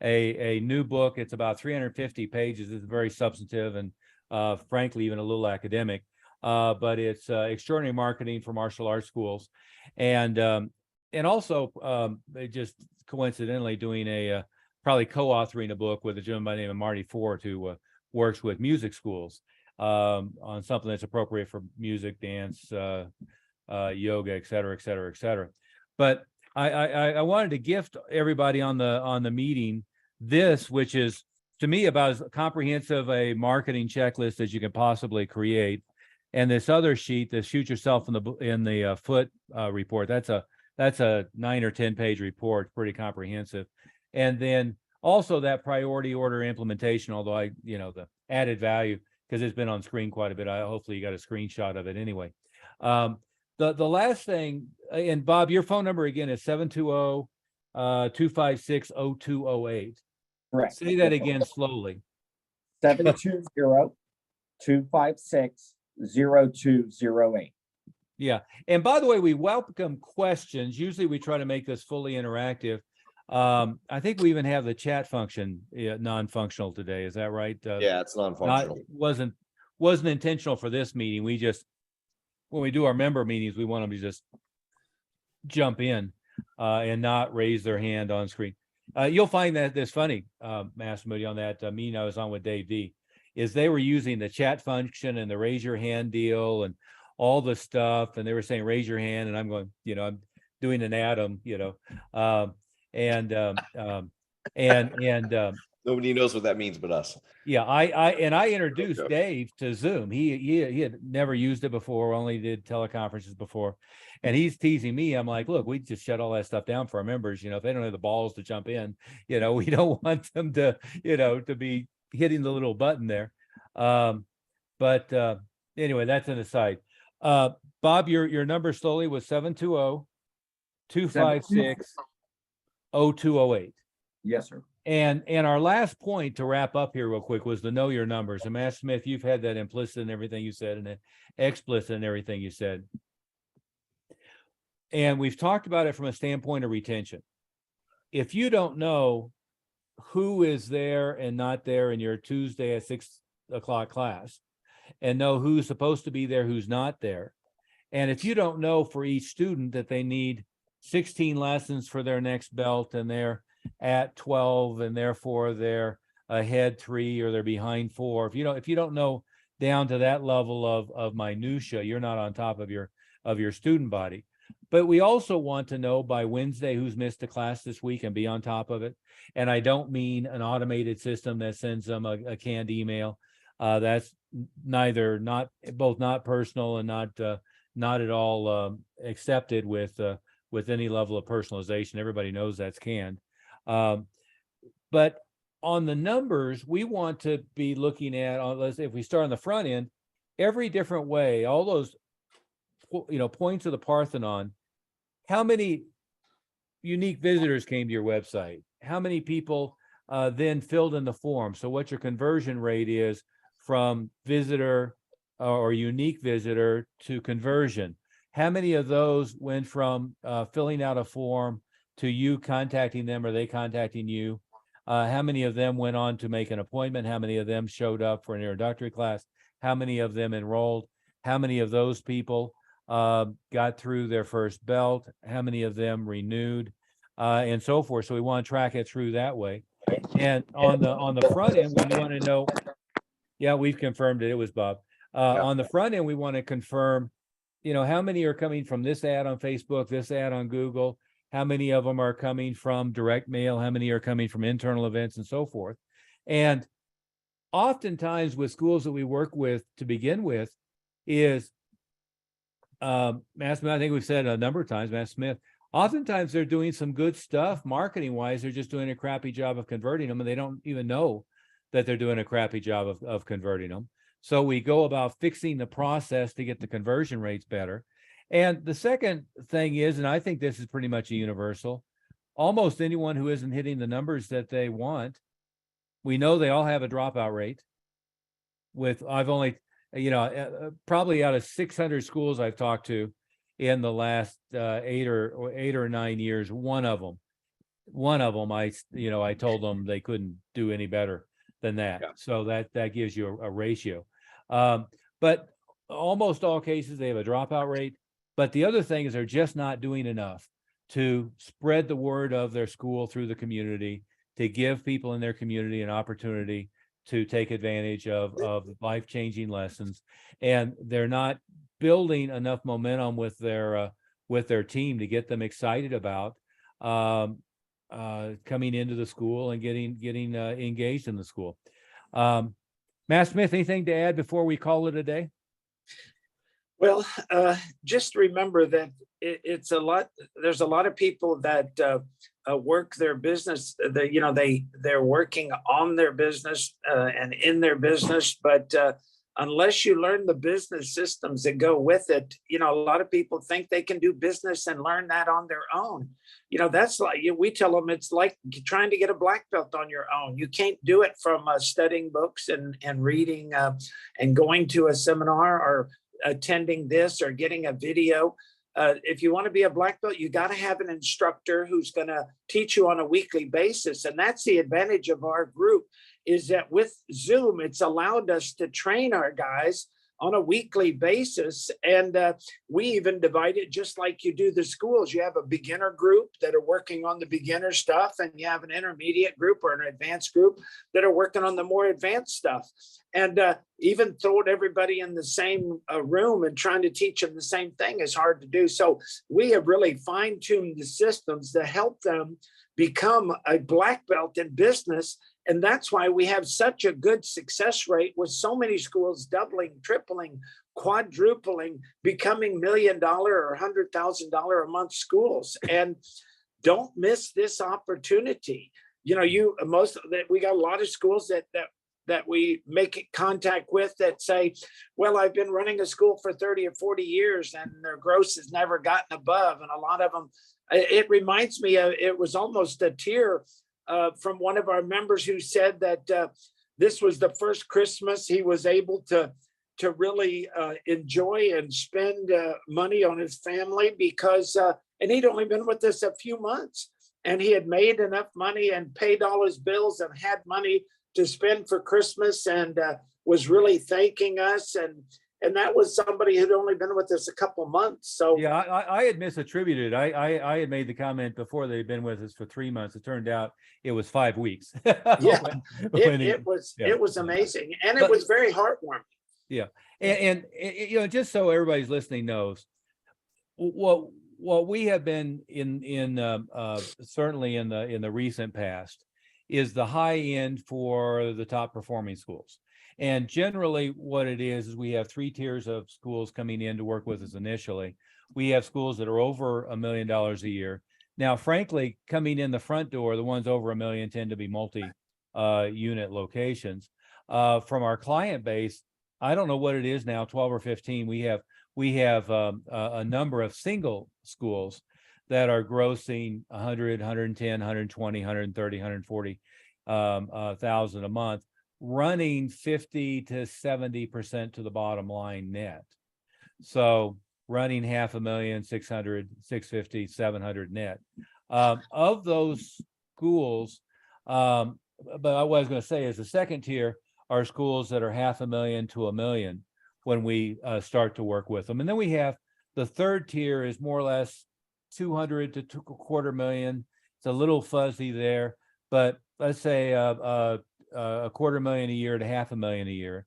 a new book. It's about 350 pages. It's very substantive and frankly even a little academic, but it's extraordinary marketing for martial arts schools, and also just coincidentally doing probably co-authoring a book with a gentleman by the name of Marty Ford, who works with music schools on something that's appropriate for music, dance, yoga, et cetera, et cetera, et cetera. But I wanted to gift everybody on the meeting this, which is to me about as comprehensive a marketing checklist as you can possibly create, and this other sheet, the Shoot Yourself in the Foot report. That's a 9 or 10 page report, pretty comprehensive, and then also that priority order implementation. Although the added value, because it's been on screen quite a bit. Hopefully you got a screenshot of it anyway. The last thing, and Bob, your phone number again is 720-256-0208. Correct. Say that again slowly. 720-256-0208. Yeah. And by the way, we welcome questions. Usually we try to make this fully interactive. I think we even have the chat function non-functional today. Is that right? Yeah, it's non-functional. Wasn't intentional for this meeting. We just, when we do our member meetings, we want them to just jump in and not raise their hand on screen. You'll find that this funny, Master Moody, on that meeting I was on with Dave D, is they were using the chat function and the raise your hand deal and all the stuff, and they were saying raise your hand, and I'm going, I'm doing an Adam, and Nobody knows what that means but us. yeah, I introduced Dave to Zoom. He had never used it before, only did teleconferences before. And he's teasing me. I'm like, look, we just shut all that stuff down for our members. If they don't have the balls to jump in, we don't want them to, to be hitting the little button there. But anyway, that's an aside. Bob, your number slowly was 720-256-0208. Yes, sir. And our last point to wrap up here real quick was to know your numbers. And Matt Smith, you've had that implicit in everything you said and explicit in everything you said. And we've talked about it from a standpoint of retention. If you don't know who is there and not there in your Tuesday at 6 o'clock class, and know who's supposed to be there, who's not there, and if you don't know for each student that they need 16 lessons for their next belt and they're at 12 and therefore they're ahead 3 or they're behind 4, if you don't know down to that level of minutia, you're not on top of your student body. But we also want to know by Wednesday who's missed a class this week and be on top of it. And I don't mean an automated system that sends them a canned email. That's both not personal and not at all accepted with any level of personalization. Everybody knows that's canned. But on the numbers, we want to be looking at, if we start on the front end, every different way, all those points of the Parthenon. How many unique visitors came to your website? How many people then filled in the form? So what your conversion rate is from visitor or unique visitor to conversion? How many of those went from filling out a form to you contacting them or they contacting you? How many of them went on to make an appointment? How many of them showed up for an introductory class? How many of them enrolled? How many of those people got through their first belt? How many of them renewed? And so forth. So we want to track it through that way. And on the front end, we want to know, yeah, we've confirmed it. It was Bob. On the front end, we want to confirm, how many are coming from this ad on Facebook, this ad on Google, how many of them are coming from direct mail, how many are coming from internal events, and so forth. And oftentimes with schools that we work with to begin with is, Matt Smith, I think we've said a number of times, Matt Smith, oftentimes they're doing some good stuff marketing wise, they're just doing a crappy job of converting them, and they don't even know that they're doing a crappy job of converting them. So we go about fixing the process to get the conversion rates better. And the second thing is, and I think this is pretty much a universal, almost anyone who isn't hitting the numbers that they want, we know they all have a dropout rate. I've only, probably out of 600 schools I've talked to in the last 8 or 9 years, one of them, I told them they couldn't do any better than that. Yeah. So that gives you a ratio. But almost all cases, they have a dropout rate. But the other thing is they're just not doing enough to spread the word of their school through the community, to give people in their community an opportunity to take advantage of life-changing lessons. And they're not building enough momentum with their team to get them excited about coming into the school and getting engaged in the school. Matt Smith, anything to add before we call it a day? Well, just remember that it's a lot. There's a lot of people that work their business. They're working on their business and in their business, but unless you learn the business systems that go with it, a lot of people think they can do business and learn that on their own. That's like, we tell them it's like trying to get a black belt on your own. You can't do it from studying books and reading and going to a seminar or attending this or getting a video. If you want to be a black belt, you got to have an instructor who's going to teach you on a weekly basis. And that's the advantage of our group, is that with Zoom, it's allowed us to train our guys on a weekly basis. And we even divide it just like you do the schools. You have a beginner group that are working on the beginner stuff, and you have an intermediate group or an advanced group that are working on the more advanced stuff. And even throwing everybody in the same room and trying to teach them the same thing is hard to do. So we have really fine-tuned the systems to help them become a black belt in business. And that's why we have such a good success rate with so many schools doubling, tripling, quadrupling, becoming $1 million or $100,000 a month schools. And don't miss this opportunity. We got a lot of schools that we make contact with that say, well, I've been running a school for 30 or 40 years and their gross has never gotten above. And a lot of them, it reminds me of, it was almost a tear from one of our members who said that this was the first Christmas he was able to really enjoy and spend money on his family because, and he'd only been with us a few months, and he had made enough money and paid all his bills and had money to spend for Christmas, and was really thanking us. And that was somebody who'd only been with us a couple months. So yeah, I had misattributed. I had made the comment before they'd been with us for 3 months. It turned out it was 5 weeks. Yeah, it was amazing, and it was very heartwarming. Yeah, and just so everybody's listening knows, what we have been in certainly in the recent past is the high end for the top performing schools. And generally what it is we have 3 tiers of schools coming in to work with us initially. We have schools that are over $1 million a year. Now, frankly, coming in the front door, the ones over $1 million tend to be multi-unit locations. From our client base, I don't know what it is now, 12 or 15. We have a number of single schools that are grossing 100, 110, 120, 130, 140 thousand a month, running 50 to 70% to the bottom line net. So running $500,000, 600, 650, 700 net. Of those schools, but what I was going to say is the second tier are schools that are $500,000 to $1 million when we start to work with them. And then we have the third tier is more or less 200 to $250,000. It's a little fuzzy there, but let's say $250,000 a year to $500,000 a year.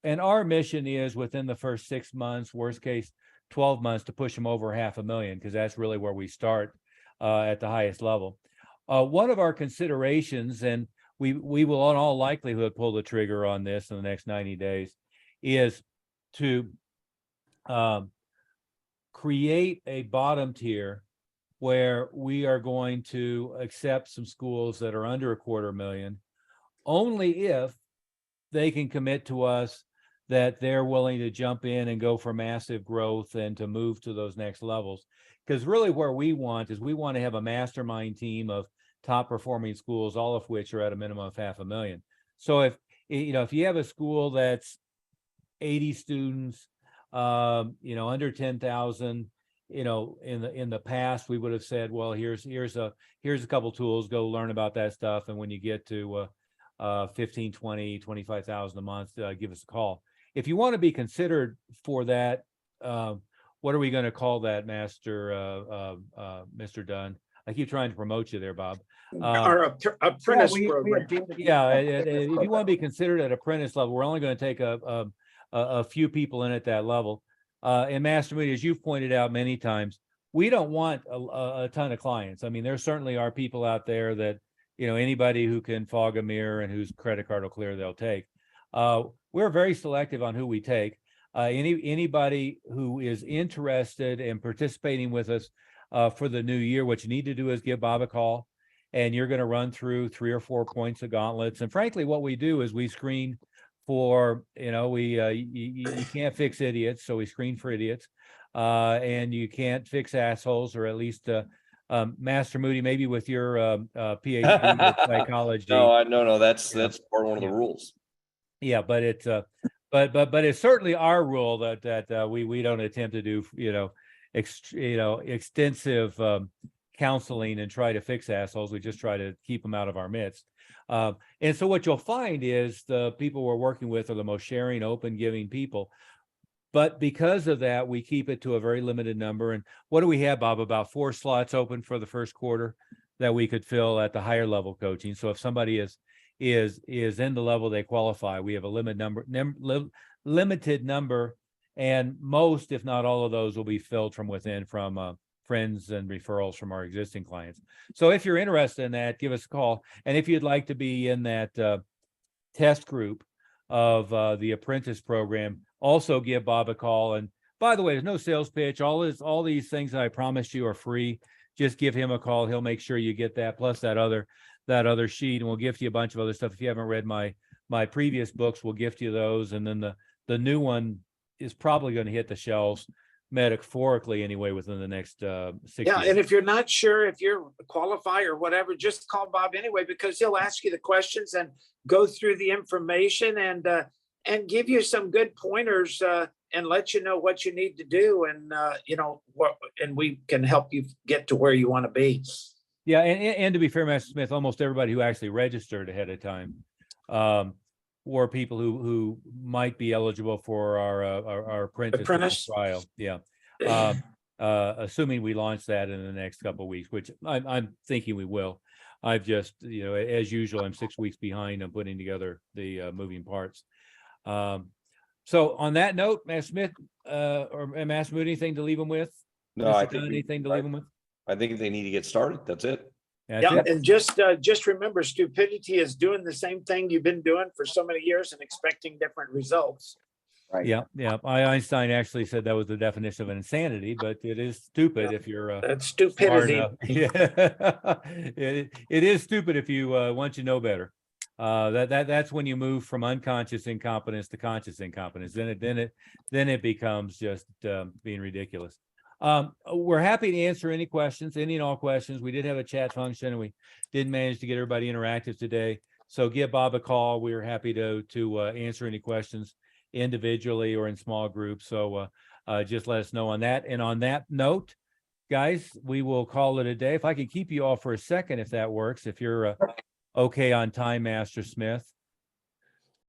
And our mission is within the first 6 months, worst case, 12 months, to push them over $500,000, because that's really where we start at the highest level. One of our considerations, and we will in all likelihood pull the trigger on this in the next 90 days, is to create a bottom tier where we are going to accept some schools that are under $250,000 only if they can commit to us that they're willing to jump in and go for massive growth and to move to those next levels. Because really where we want to have a mastermind team of top performing schools, all of which are at a minimum of $500,000. So if you have a school that's 80 students, under 10,000, in the past, we would have said, well, here's a couple tools, go learn about that stuff. And when you get to 15, 20, 25,000 a month, give us a call. If you want to be considered for that, what are we going to call that, Mr. Dunn? I keep trying to promote you there, Bob. Our apprentice program. If you want to be considered at apprentice level, we're only going to take a few people in at that level. And Master Moody, as you've pointed out many times, we don't want a ton of clients. I mean, there certainly are people out there that, anybody who can fog a mirror and whose credit card will clear, they'll take. We're very selective on who we take. Anybody who is interested in participating with us for the new year, what you need to do is give Bob a call, and you're going to run through 3 or 4 points of gauntlets. And frankly, what we do is we screen for, you can't fix idiots, so we screen for idiots, and you can't fix assholes, or at least Master Moody, maybe with your PhD in psychology. No, that's part one of the rules. Yeah, but it's but it's certainly our rule that we don't attempt to do extensive counseling and try to fix assholes. We just try to keep them out of our midst. And so what you'll find is the people we're working with are the most sharing, open, giving people. But because of that, we keep it to a very limited number. And what do we have, Bob? About 4 slots open for the first quarter that we could fill at the higher level coaching. So if somebody is in the level they qualify, we have a limited number, and most, if not all of those, will be filled from within, from friends and referrals from our existing clients. So if you're interested in that, give us a call. And if you'd like to be in that test group of the apprentice program, also give Bob a call. And by the way, there's no sales pitch. All these things that I promised you are free. Just give him a call. He'll make sure you get that, plus that other sheet, and we'll gift you a bunch of other stuff. If you haven't read my previous books, we'll gift you those. And then the new one is probably going to hit the shelves metaphorically anyway within the next 6 years. And if you're not sure if you're qualified or whatever, just call Bob anyway, because he'll ask you the questions and go through the information and give you some good pointers and let you know what you need to do, and and we can help you get to where you want to be. Yeah, and to be fair, Master Smith, almost everybody who actually registered ahead of time were people who might be eligible for our apprentice trial. Yeah, assuming we launch that in the next couple of weeks, which I'm thinking we will. I've just, as usual, I'm 6 weeks behind on putting together the moving parts. So on that note, Master Smith or Master Moody, anything to leave them with? No, I think anything to leave them with. I think they need to get started. That's it. And just remember, stupidity is doing the same thing you've been doing for so many years and expecting different results. Right. Yeah. Einstein actually said that was the definition of insanity, but it is stupid if you're that's stupidity. Yeah, it is stupid if you once you know better. That's when you move from unconscious incompetence to conscious incompetence. Then it becomes just being ridiculous. We're happy to answer any questions, any and all questions. We did have a chat function, and we did manage to get everybody interactive today. So give Bob a call. We're happy to answer any questions individually or in small groups. So just let us know on that. And on that note, guys, we will call it a day. If I could keep you all for a second, if that works, if you're okay on time, Master Smith.